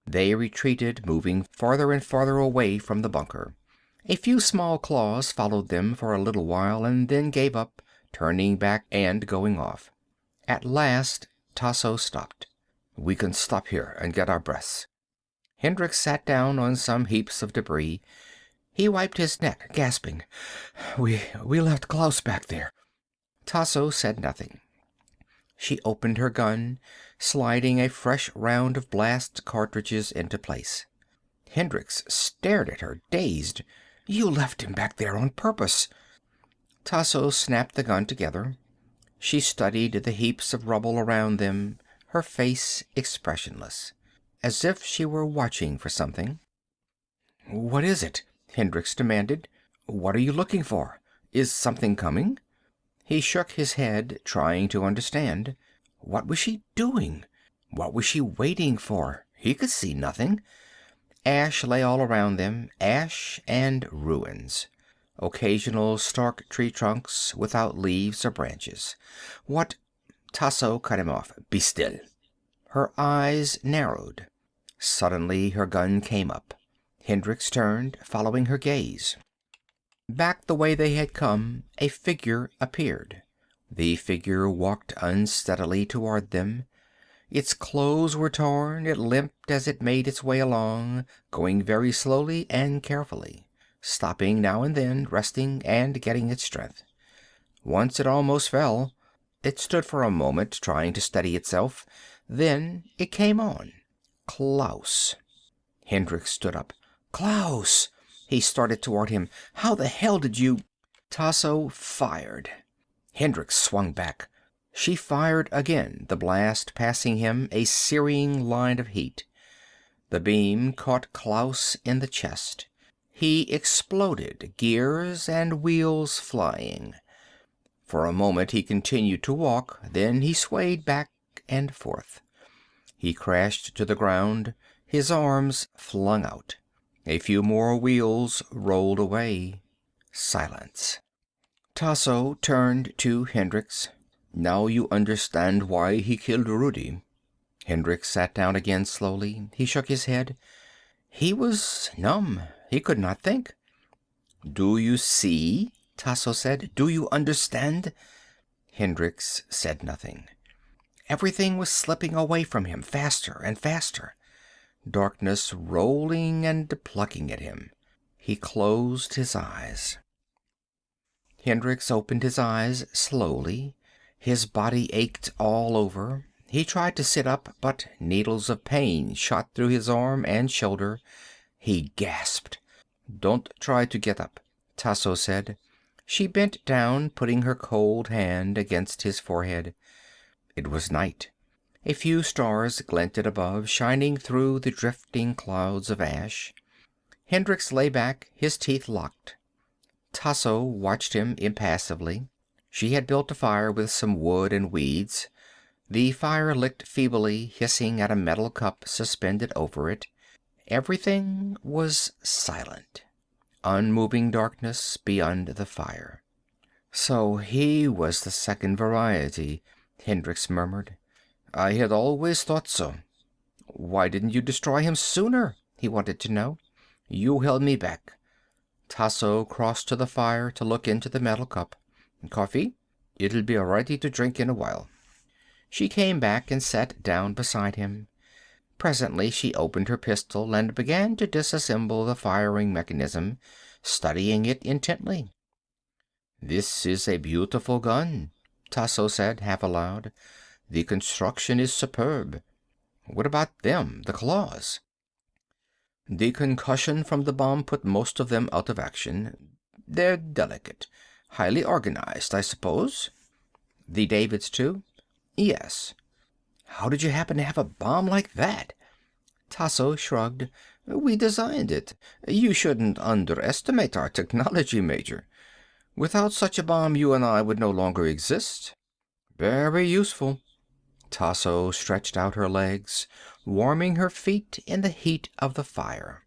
Speaker 1: They retreated, moving farther and farther away from the bunker. A few small claws followed them for a little while and then gave up, turning back and going off. At last, Tasso stopped. "We can stop here and get our breaths." Hendricks sat down on some heaps of debris. He wiped his neck, gasping. We left Klaus back there." Tasso said nothing. She opened her gun, sliding a fresh round of blast cartridges into place. Hendricks stared at her, dazed. "You left him back there on purpose." Tasso snapped the gun together. She studied the heaps of rubble around them, her face expressionless, as if she were watching for something. "What is it?" Hendricks demanded. "What are you looking for? Is something coming?" He shook his head, trying to understand. What was she doing? What was she waiting for? He could see nothing. Ash lay all around them, ash and ruins. Occasional stark tree trunks without leaves or branches. What? Tasso cut him off. Be still. Her eyes narrowed. Suddenly her gun came up. Hendricks turned, following her gaze. Back the way they had come, a figure appeared. The figure walked unsteadily toward them. Its clothes were torn, it limped as it made its way along, going very slowly and carefully, stopping now and then, resting and getting its strength. Once it almost fell. It stood for a moment, trying to steady itself. Then it came on. Klaus. Hendricks stood up. Klaus! He started toward him. How the hell did you... Tasso fired. Hendricks swung back. She fired again, the blast passing him, a searing line of heat. The beam caught Klaus in the chest. He exploded, gears and wheels flying. For a moment he continued to walk, then he swayed back and forth. He crashed to the ground, his arms flung out. A few more wheels rolled away. Silence. Tasso turned to Hendricks. Now you understand why he killed Rudy. Hendricks sat down again slowly. He shook his head. He was numb. He could not think. Do you see? Tasso said. Do you understand? Hendricks said nothing. Everything was slipping away from him, faster and faster. Darkness rolling and plucking at him. He closed his eyes. Hendricks opened his eyes slowly. His body ached all over. He tried to sit up, but needles of pain shot through his arm and shoulder. He gasped. Don't try to get up, Tasso said. She bent down, putting her cold hand against his forehead. It was night. A few stars glinted above, shining through the drifting clouds of ash. Hendricks lay back, his teeth locked. Tasso watched him impassively. She had built a fire with some wood and weeds. The fire licked feebly, hissing at a metal cup suspended over it. Everything was silent. Unmoving darkness beyond the fire. So he was the second variety, Hendricks murmured. I had always thought so. Why didn't you destroy him sooner? He wanted to know. You held me back. Tasso crossed to the fire to look into the metal cup. Coffee? It'll be ready to drink in a while. She came back and sat down beside him. Presently she opened her pistol and began to disassemble the firing mechanism, studying it intently. This is a beautiful gun, Tasso said, half aloud. The construction is superb. What about them, the claws? The concussion from the bomb put most of them out of action. They're delicate. Highly organized, I suppose. The Davids, too? Yes. How did you happen to have a bomb like that? Tasso shrugged. We designed it. You shouldn't underestimate our technology, Major. Without such a bomb, you and I would no longer exist. Very useful. Tasso stretched out her legs, warming her feet in the heat of the fire.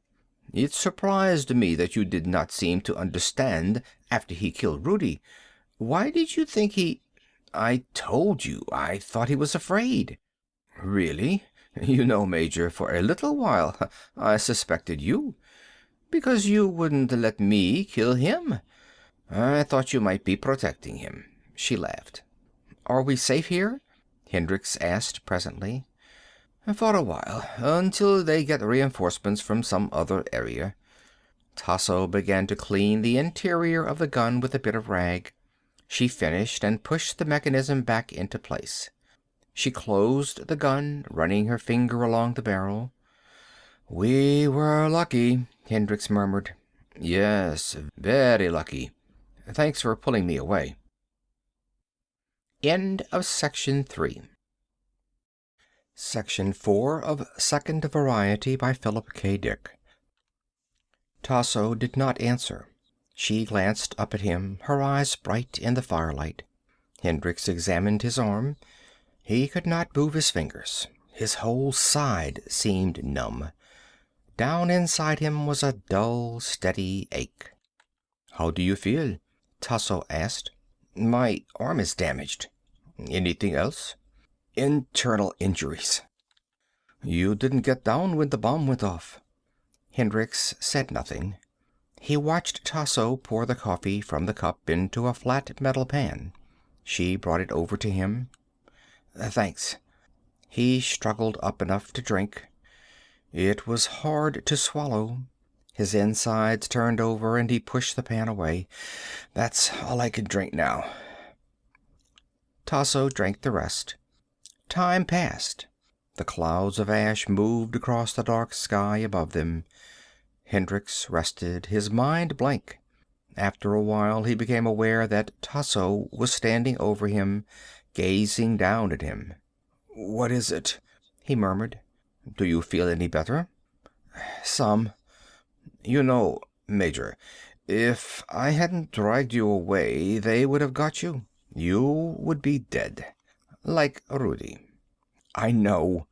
Speaker 1: It surprised me that you did not seem to understand after he killed Rudy. Why did you think he... I told you, I thought he was afraid. Really? You know, Major, for a little while I suspected you. Because you wouldn't let me kill him. I thought you might be protecting him. She laughed. Are we safe here? Hendricks asked presently. For a while, until they get reinforcements from some other area. Tasso began to clean the interior of the gun with a bit of rag. She finished and pushed the mechanism back into place. She closed the gun, running her finger along the barrel. We were lucky, Hendricks murmured. Yes, very lucky. Thanks for pulling me away. End of Section 3. Section 4 of Second Variety by Philip K. Dick. Tasso did not answer. She glanced up at him, her eyes bright in the firelight. Hendricks examined his arm. He could not move his fingers. His whole side seemed numb. Down inside him was a dull, steady ache. "How do you feel?" Tasso asked. "My arm is damaged." "Anything else?" "Internal injuries." "You didn't get down when the bomb went off." Hendricks said nothing. He watched Tasso pour the coffee from the cup into a flat metal pan. She brought it over to him. "Thanks." He struggled up enough to drink. It was hard to swallow. His insides turned over and he pushed the pan away. "That's all I can drink now." Tasso drank the rest. Time passed. The clouds of ash moved across the dark sky above them. Hendricks rested, his mind blank. After a while he became aware that Tasso was standing over him, gazing down at him. "What is it?" he murmured. "Do you feel any better?" "Some. You know, Major, if I hadn't dragged you away, they would have got you. You would be dead. Like Rudy." "I know.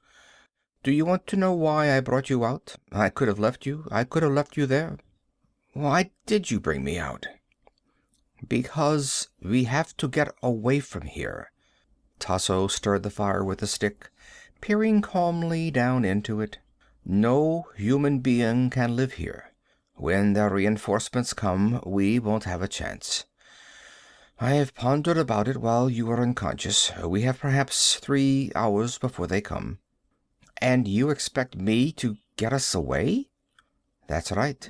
Speaker 1: Do you want to know why I brought you out? I could have left you. I could have left you there." "Why did you bring me out?" "Because we have to get away from here." Tasso stirred the fire with a stick, peering calmly down into it. "No human being can live here. When the reinforcements come, we won't have a chance. I have pondered about it while you were unconscious. We have perhaps 3 hours before they come." "And you expect me to get us away?" "That's right.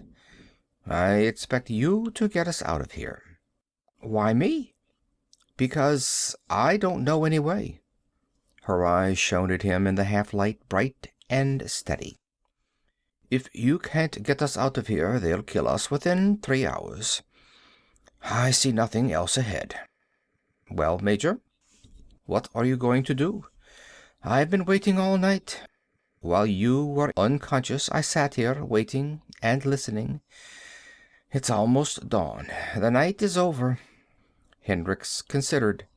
Speaker 1: I expect you to get us out of here." "Why me?" "Because I don't know any way." Her eyes shone at him in the half-light, bright and steady. "If you can't get us out of here, they'll kill us within 3 hours. I see nothing else ahead." "Well, Major, what are you going to do?" "I've been waiting all night. While you were unconscious, I sat here, waiting and listening. It's almost dawn. The night is over." Hendricks considered.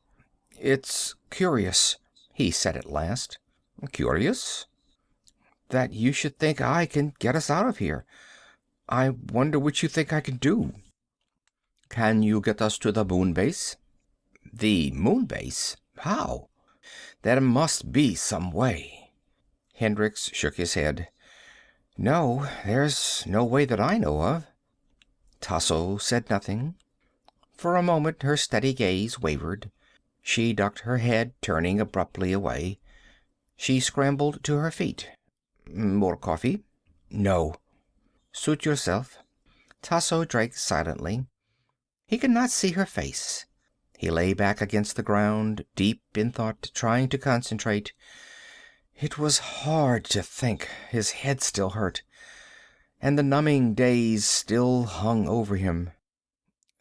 Speaker 1: "It's curious," he said at last. "Curious?" "That you should think I can get us out of here. I wonder what you think I can do." "Can you get us to the moon base?" "The moon base? How?" "There must be some way." Hendricks shook his head. "No, there's no way that I know of." Tasso said nothing. For a moment her steady gaze wavered. She ducked her head, turning abruptly away. She scrambled to her feet. "More coffee?" "No." "Suit yourself." Tasso drank silently. He could not see her face. He lay back against the ground, deep in thought, trying to concentrate. It was hard to think. His head still hurt, and the numbing daze still hung over him.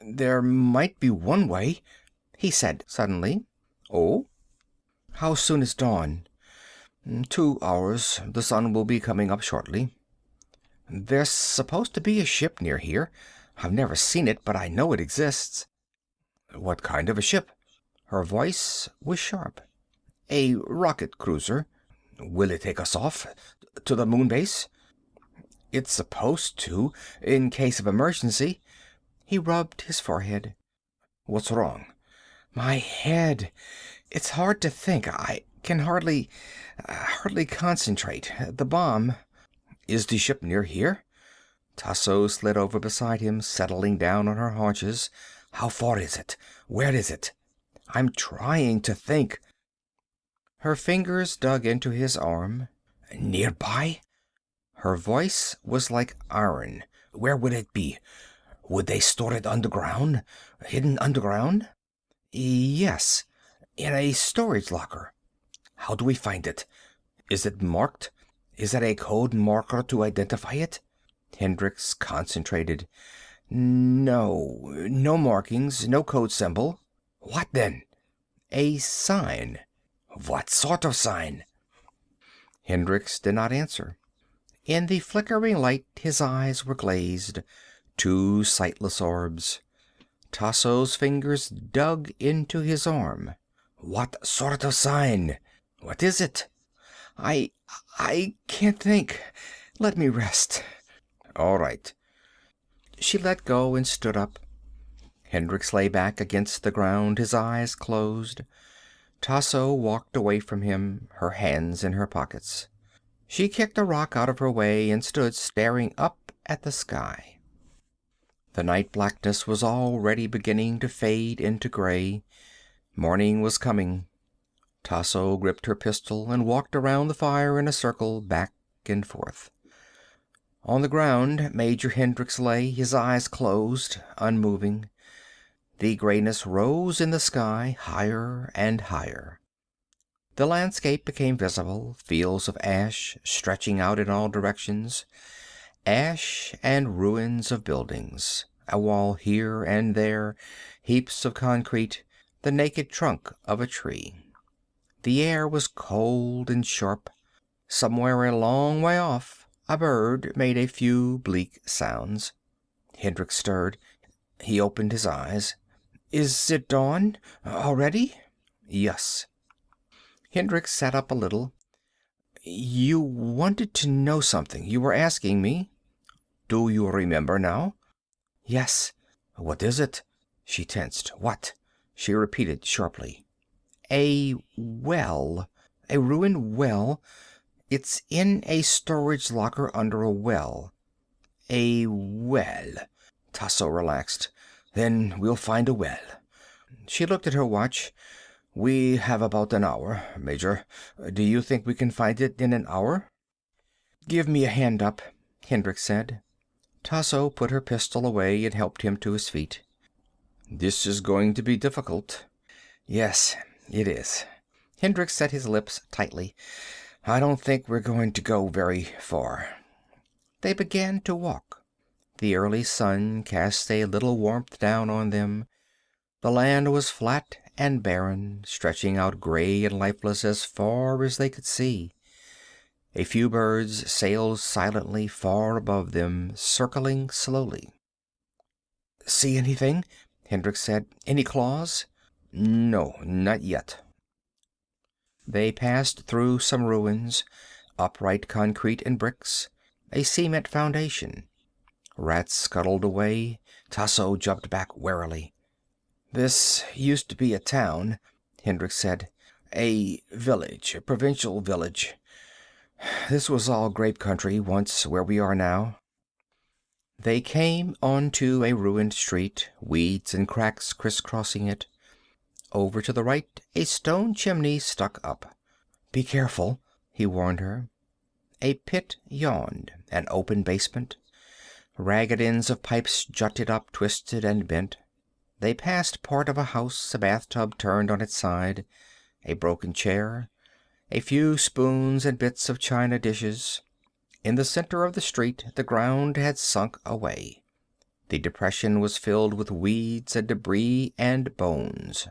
Speaker 1: "There might be one way," he said suddenly. "Oh?" "How soon is dawn?" 2 hours. The sun will be coming up shortly." "There's supposed to be a ship near here. I've never seen it, but I know it exists." "What kind of a ship?" Her voice was sharp. "A rocket cruiser." "Will it take us off? To the moon base?" "It's supposed to, in case of emergency." He rubbed his forehead. "What's wrong?" "My head. It's hard to think. I can hardly concentrate. The bomb." "Is the ship near here?" Tasso slid over beside him, settling down on her haunches. "How far is it? Where is it?" "I'm trying to think." Her fingers dug into his arm. "Nearby?" Her voice was like iron. "Where would it be? Would they store it underground? Hidden underground?" "Yes. In a storage locker." "How do we find it? Is it marked? Is there a code marker to identify it?" Hendricks concentrated. No markings, no code symbol." "What then?" "A sign." "What sort of sign?" Hendricks did not answer. In the flickering light his eyes were glazed, two sightless orbs. Tasso's fingers dug into his arm. "What sort of sign? What is it?" I I can't think. Let me rest." "All right." She let go and stood up. Hendricks lay back against the ground, his eyes closed. Tasso walked away from him, her hands in her pockets. She kicked a rock out of her way and stood staring up at the sky. The night blackness was already beginning to fade into gray. Morning was coming. Tasso gripped her pistol and walked around the fire in a circle, back and forth. On the ground, Major Hendricks lay, his eyes closed, unmoving. The grayness rose in the sky, higher and higher. The landscape became visible, fields of ash stretching out in all directions. Ash and ruins of buildings, a wall here and there, heaps of concrete, the naked trunk of a tree. The air was cold and sharp. Somewhere a long way off, a bird made a few bleak sounds. Hendricks stirred. He opened his eyes. "Is it dawn? Already?" "Yes." Hendricks sat up a little. "You wanted to know something. You were asking me." "Do you remember now?" "Yes." "What is it?" She tensed. "What?" She repeated sharply. "A well. A ruined well. It's in a storage locker under a well." "A well." Tasso relaxed. "Then we'll find a well." She looked at her watch. "We have about an hour, Major. Do you think we can find it in an hour?" "Give me a hand up," Hendricks said. Tasso put her pistol away and helped him to his feet. "This is going to be difficult." "Yes, it is." Hendricks set his lips tightly. "I don't think we're going to go very far." They began to walk. The early sun cast a little warmth down on them. The land was flat and barren, stretching out gray and lifeless as far as they could see. A few birds sailed silently far above them, circling slowly. "See anything?" Hendricks said. "Any claws?" "No, not yet." They passed through some ruins, upright concrete and bricks, a cement foundation. Rats scuttled away. Tasso jumped back warily. "This used to be a town," Hendricks said. "A village, a provincial village. This was all grape country once, where we are now." They came onto a ruined street, weeds and cracks crisscrossing it. Over to the right, a stone chimney stuck up. "Be careful," he warned her. A pit yawned, an open basement. Ragged ends of pipes jutted up, twisted and bent. They passed part of a house, a bathtub turned on its side, a broken chair, a few spoons and bits of china dishes. In the center of the street, the ground had sunk away. The depression was filled with weeds and debris and bones.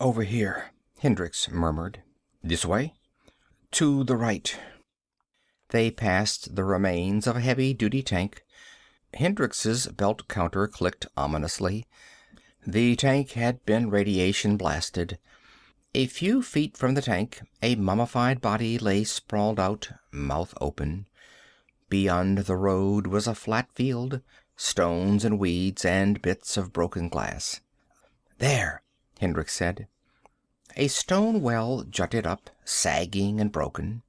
Speaker 1: "Over here," Hendricks murmured. "This way?" "To the right." They passed the remains of a heavy-duty tank. Hendrix's belt counter clicked ominously. The tank had been radiation blasted. A few feet from the tank, a mummified body lay sprawled out, mouth open. Beyond the road was a flat field, stones and weeds and bits of broken glass. "There," Hendricks said. A stone well jutted up, sagging and broken.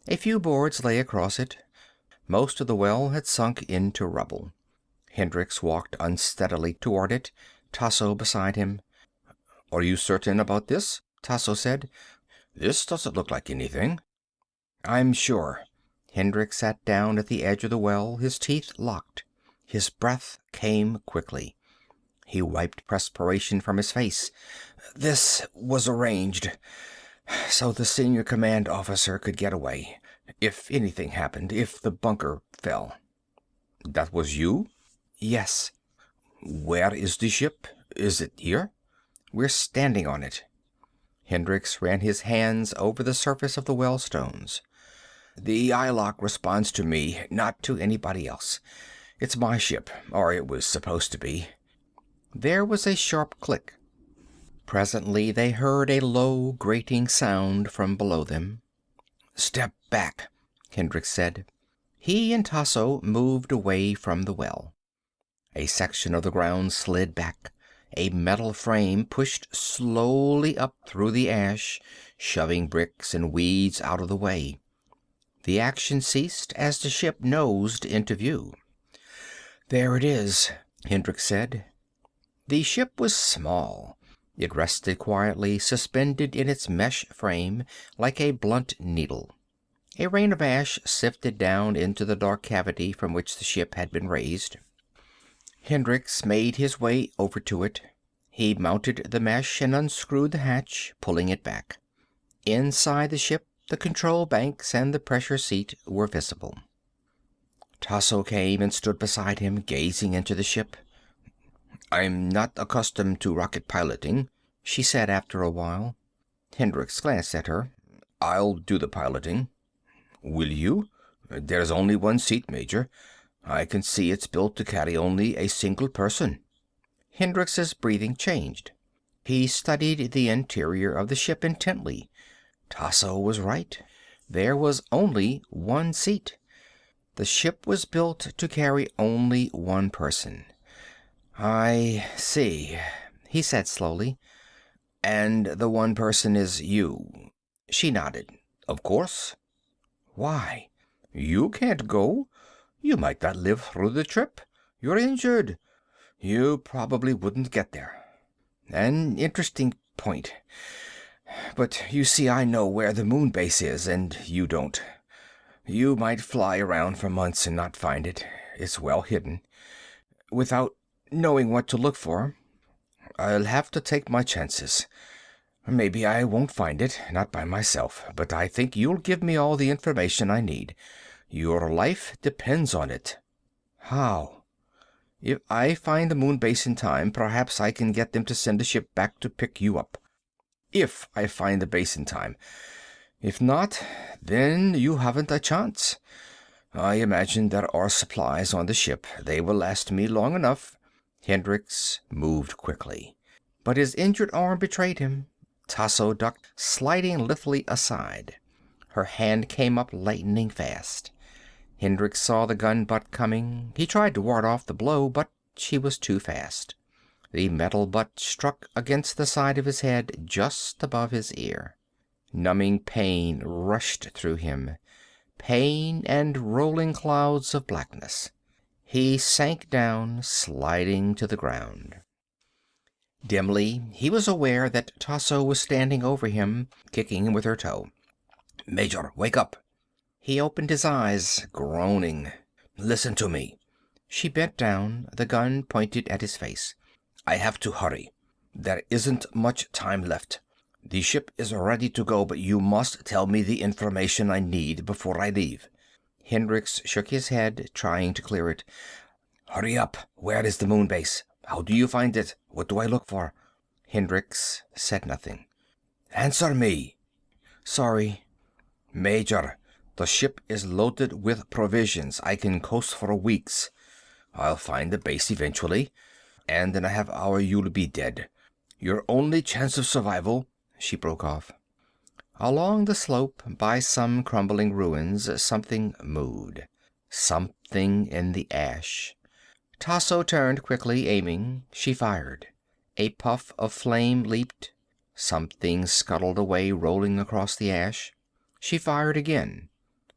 Speaker 1: A few boards lay across it. Most of the well had sunk into rubble. Hendricks walked unsteadily toward it, Tasso beside him. "Are you certain about this?" Tasso said. "This doesn't look like anything." "I'm sure." Hendricks sat down at the edge of the well, his teeth locked. His breath came quickly. He wiped perspiration from his face. "This was arranged so the senior command officer could get away. If anything happened, if the bunker fell." "That was you?" "Yes." "Where is the ship? Is it here?" "We're standing on it." Hendricks ran his hands over the surface of the well stones. "The eye lock responds to me, not to anybody else. It's my ship, or it was supposed to be." There was a sharp click. Presently they heard a low, grating sound from below them. "Step back," Hendricks said. He and Tasso moved away from the well. A section of the ground slid back. A metal frame pushed slowly up through the ash, shoving bricks and weeds out of the way. The action ceased as the ship nosed into view. "There it is," Hendricks said. The ship was small. It rested quietly, suspended in its mesh frame, like a blunt needle. A rain of ash sifted down into the dark cavity from which the ship had been raised. Hendricks made his way over to it. He mounted the mesh and unscrewed the hatch, pulling it back. Inside the ship, the control banks and the pressure seat were visible. Tasso came and stood beside him, gazing into the ship. "I'm not accustomed to rocket piloting," she said after a while. Hendricks glanced at her. "I'll do the piloting." "Will you? There's only one seat, Major. I can see it's built to carry only a single person." Hendricks' breathing changed. He studied the interior of the ship intently. Tasso was right. There was only one seat. The ship was built to carry only one person. "I see," he said slowly. "And the one person is you." She nodded. "Of course." "Why?" "You can't go. You might not live through the trip. You're injured. You probably wouldn't get there." "An interesting point. But you see, I know where the moon base is, and you don't. You might fly around for months and not find it. It's well hidden. Without knowing what to look for, I'll have to take my chances. Maybe I won't find it, not by myself, but I think you'll give me all the information I need. Your life depends on it." "How?" "If I find the moon base in time, perhaps I can get them to send a ship back to pick you up. If I find the base in time. If not, then you haven't a chance. I imagine there are supplies on the ship. They will last me long enough." Hendricks moved quickly, but his injured arm betrayed him. Tasso ducked, sliding lithely aside. Her hand came up lightning fast. Hendricks saw the gun butt coming. He tried to ward off the blow, but she was too fast. The metal butt struck against the side of his head just above his ear. Numbing pain rushed through him. Pain and rolling clouds of blackness. He sank down, sliding to the ground. Dimly, he was aware that Tasso was standing over him, kicking him with her toe. "Major, wake up." He opened his eyes, groaning. "Listen to me." She bent down, the gun pointed at his face. "I have to hurry. There isn't much time left. The ship is ready to go, but you must tell me the information I need before I leave." Hendricks shook his head, trying to clear it. "Hurry up. Where is the moon base? How do you find it? What do I look for?" Hendricks said nothing. "Answer me." "Sorry." "Major, the ship is loaded with provisions. I can coast for weeks. I'll find the base eventually, and in a half hour you'll be dead. Your only chance of survival—" She broke off. Along the slope, by some crumbling ruins, something moved. Something in the ash. Tasso turned quickly, aiming. She fired. A puff of flame leaped. Something scuttled away, rolling across the ash. She fired again.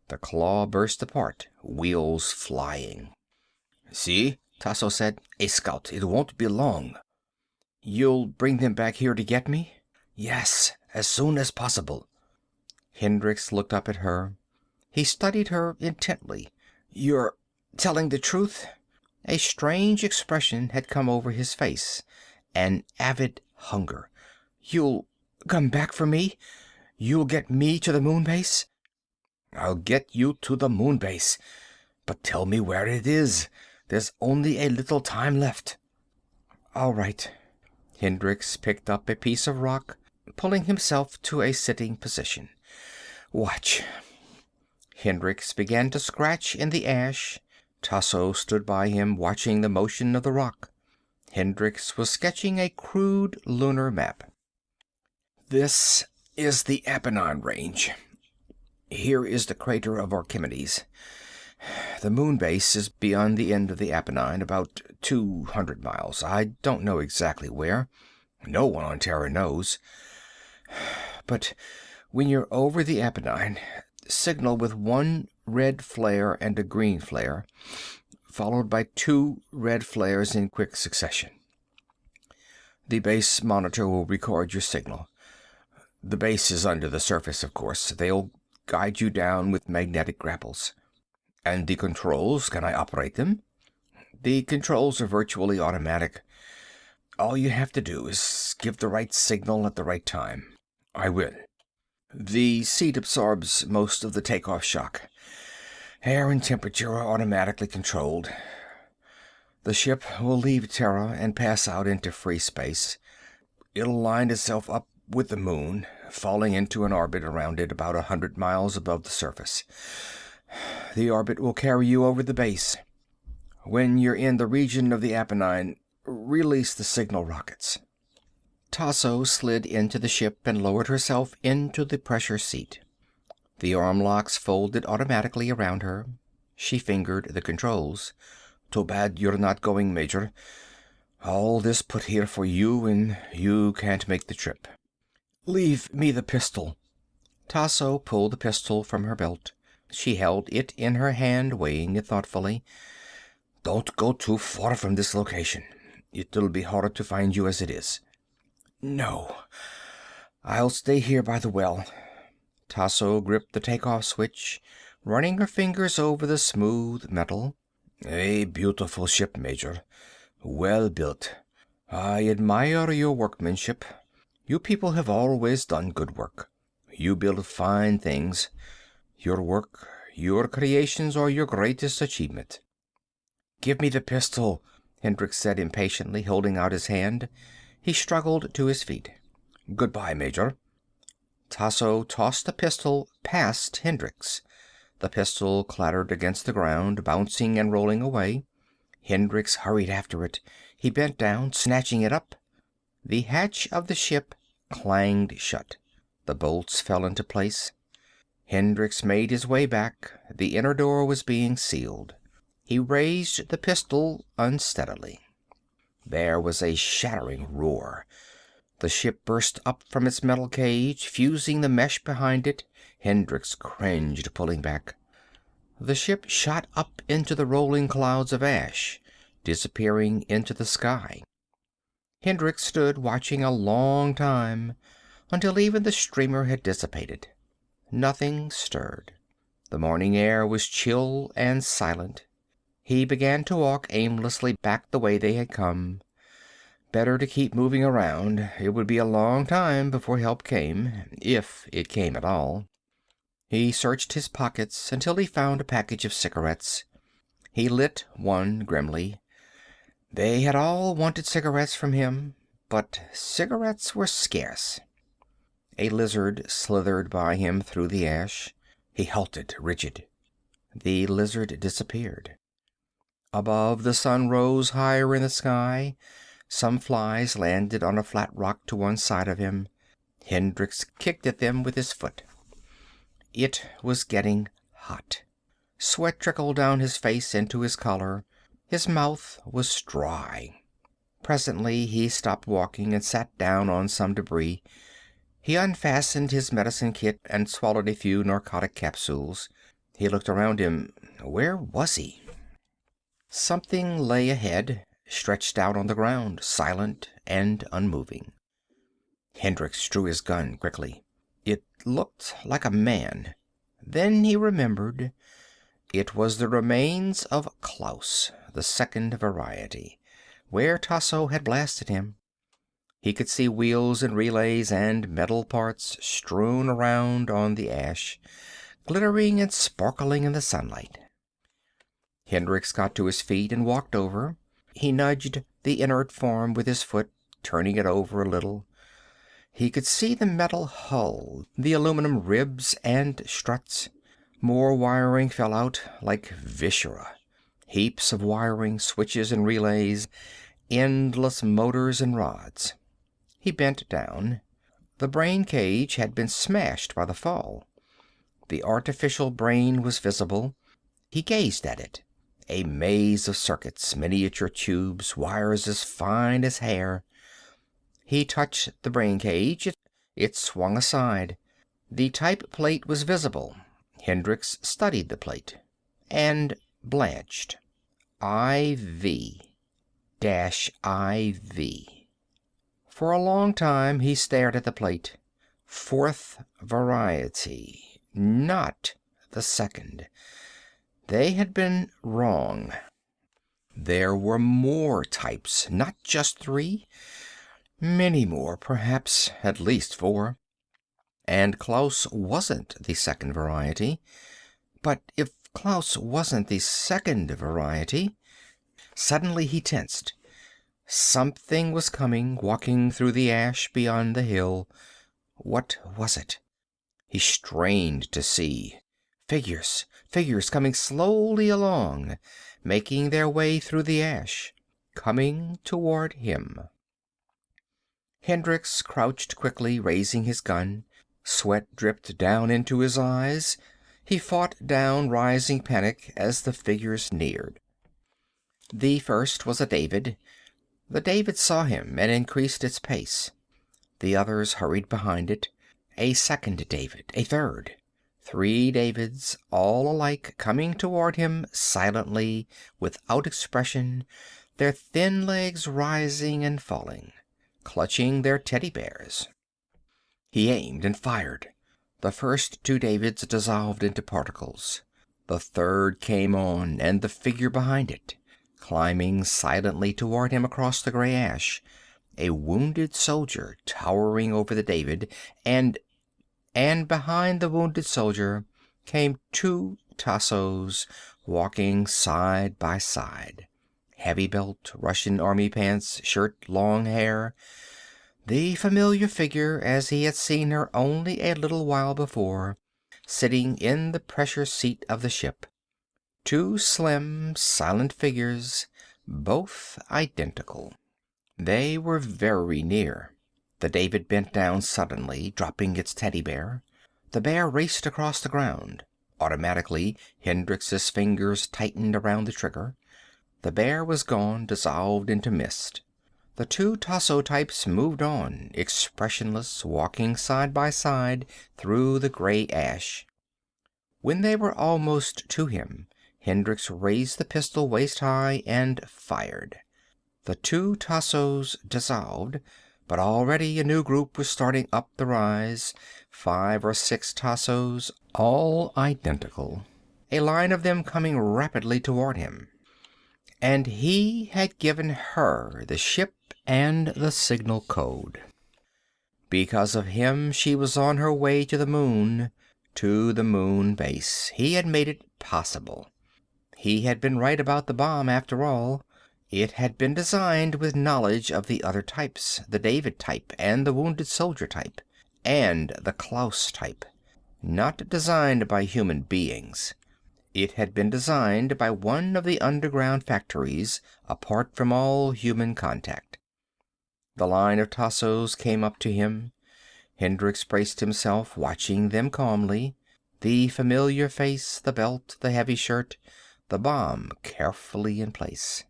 Speaker 1: The claw burst apart, wheels flying. "See?" Tasso said. "A scout. It won't be long." "You'll bring them back here to get me?" "Yes, as soon as possible." Hendricks looked up at her. He studied her intently. "You're telling the truth?" A strange expression had come over his face, an avid hunger. "You'll come back for me? You'll get me to the moon base?" "I'll get you to the moon base. But tell me where it is. There's only a little time left." "All right." Hendricks picked up a piece of rock, pulling himself to a sitting position. "Watch." Hendricks began to scratch in the ash. Tasso stood by him, watching the motion of the rock. Hendricks was sketching a crude lunar map. This is the Apennine Range. Here is the crater of Archimedes. The moon base is beyond the end of the Apennine, about 200 miles. I don't know exactly where. No one on Terra knows. But when you're over the Apennine, signal with one red flare and a green flare, followed by two red flares in quick succession. The base monitor will record your signal. The base is under the surface, of course. They'll guide you down with magnetic grapples. And the controls, can I operate them? The controls are virtually automatic. All you have to do is give the right signal at the right time. I will. The seat absorbs most of the takeoff shock. Air and temperature are automatically controlled. The ship will leave Terra and pass out into free space. It'll line itself up with the moon, falling into an orbit around it about 100 miles above the surface. The orbit will carry you over the base. When you're in the region of the Apennine, release the signal rockets. Tasso slid into the ship and lowered herself into the pressure seat. The arm locks folded automatically around her. She fingered the controls. Too bad you're not going, Major. All this put here for you, and you can't make the trip. Leave me the pistol. Tasso pulled the pistol from her belt. She held it in her hand, weighing it thoughtfully. Don't go too far from this location. It'll be hard to find you as it is. No. I'll stay here by the well. Tasso gripped the takeoff switch, running her fingers over the smooth metal. A beautiful ship, Major. Well built. I admire your workmanship. You people have always done good work. You build fine things. Your work, your creations are your greatest achievement. Give me the pistol, Hendricks said impatiently, holding out his hand. He struggled to his feet. Goodbye, Major. Tasso tossed the pistol past Hendricks. The pistol clattered against the ground, bouncing and rolling away. Hendricks hurried after it. He bent down, snatching it up. The hatch of the ship clanged shut. The bolts fell into place. Hendricks made his way back. The inner door was being sealed. He raised the pistol unsteadily. There was a shattering roar. The ship burst up from its metal cage, fusing the mesh behind it. Hendricks cringed, pulling back. The ship shot up into the rolling clouds of ash, disappearing into the sky. Hendricks stood watching a long time, until even the streamer had dissipated. Nothing stirred. The morning air was chill and silent. He began to walk aimlessly back the way they had come. Better to keep moving around. It would be a long time before help came, if it came at all. He searched his pockets until he found a package of cigarettes. He lit one grimly. They had all wanted cigarettes from him, but cigarettes were scarce. A lizard slithered by him through the ash. He halted, rigid. The lizard disappeared. Above, the sun rose higher in the sky. Some flies landed on a flat rock to one side of him. Hendricks kicked at them with his foot. It was getting hot. Sweat trickled down his face into his collar. His mouth was dry. Presently he stopped walking and sat down on some debris. He unfastened his medicine kit and swallowed a few narcotic capsules. He looked around him. Where was he? Something lay ahead, stretched out on the ground, silent and unmoving. Hendricks drew his gun quickly. It looked like a man. Then he remembered. It was the remains of Klaus, the second variety, where Tasso had blasted him. He could see wheels and relays and metal parts strewn around on the ash, glittering and sparkling in the sunlight. Hendricks got to his feet and walked over. He nudged the inert form with his foot, turning it over a little. He could see the metal hull, the aluminum ribs and struts. More wiring fell out, like viscera. Heaps of wiring, switches and relays, endless motors and rods. He bent down. The brain cage had been smashed by the fall. The artificial brain was visible. He gazed at it. A maze of circuits, miniature tubes, wires as fine as hair. He touched the brain cage. It swung aside. The type plate was visible. Hendricks studied the plate. And blanched. IV. -IV. For a long time he stared at the plate. Fourth variety. Not the second. They had been wrong. There were more types, not just 3. Many more, perhaps at least 4. And Klaus wasn't the second variety. But if Klaus wasn't the second variety... Suddenly he tensed. Something was coming, walking through the ash beyond the hill. What was it? He strained to see. Figures coming slowly along, making their way through the ash, coming toward him. Hendricks crouched quickly, raising his gun. Sweat dripped down into his eyes. He fought down rising panic as the figures neared. The first was a David. The David saw him and increased its pace. The others hurried behind it. A second David, a third. 3 Davids, all alike, coming toward him silently, without expression, their thin legs rising and falling, clutching their teddy bears. He aimed and fired. The first 2 Davids dissolved into particles. The third came on, and the figure behind it, climbing silently toward him across the gray ash, a wounded soldier towering over the David, and behind the wounded soldier came 2 Tassos, walking side by side. Heavy belt, Russian army pants, shirt, long hair. The familiar figure as he had seen her only a little while before, sitting in the pressure seat of the ship. 2 slim, silent figures, both identical. They were very near. The David bent down suddenly, dropping its teddy bear. The bear raced across the ground. Automatically, Hendrix's fingers tightened around the trigger. The bear was gone, dissolved into mist. The 2 Tasso types moved on, expressionless, walking side by side through the gray ash. When they were almost to him, Hendricks raised the pistol waist high and fired. The 2 Tassos dissolved, but already a new group was starting up the rise, 5 or 6 Tassos, all identical. A line of them coming rapidly toward him. And he had given her the ship and the signal code. Because of him, she was on her way to the moon base. He had made it possible. He had been right about the bomb, after all. It had been designed with knowledge of the other types, the David type and the wounded soldier type, and the Klaus type. Not designed by human beings. It had been designed by one of the underground factories, apart from all human contact. The line of Tassos came up to him. Hendricks braced himself, watching them calmly. The familiar face, the belt, the heavy shirt, the bomb carefully in place.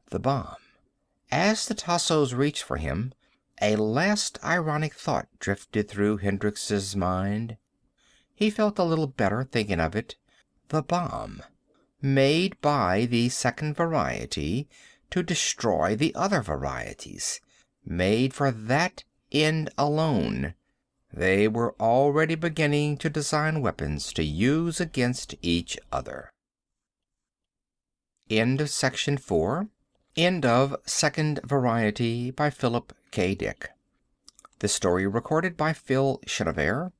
Speaker 1: The bomb. As the Tassos reached for him, a last ironic thought drifted through Hendrix's mind. He felt a little better thinking of it. The bomb. Made by the second variety to destroy the other varieties. Made for that end alone. They were already beginning to design weapons to use against each other. End of section 4. End of Second Variety by Philip K. Dick. This story recorded by Phil Chenevert.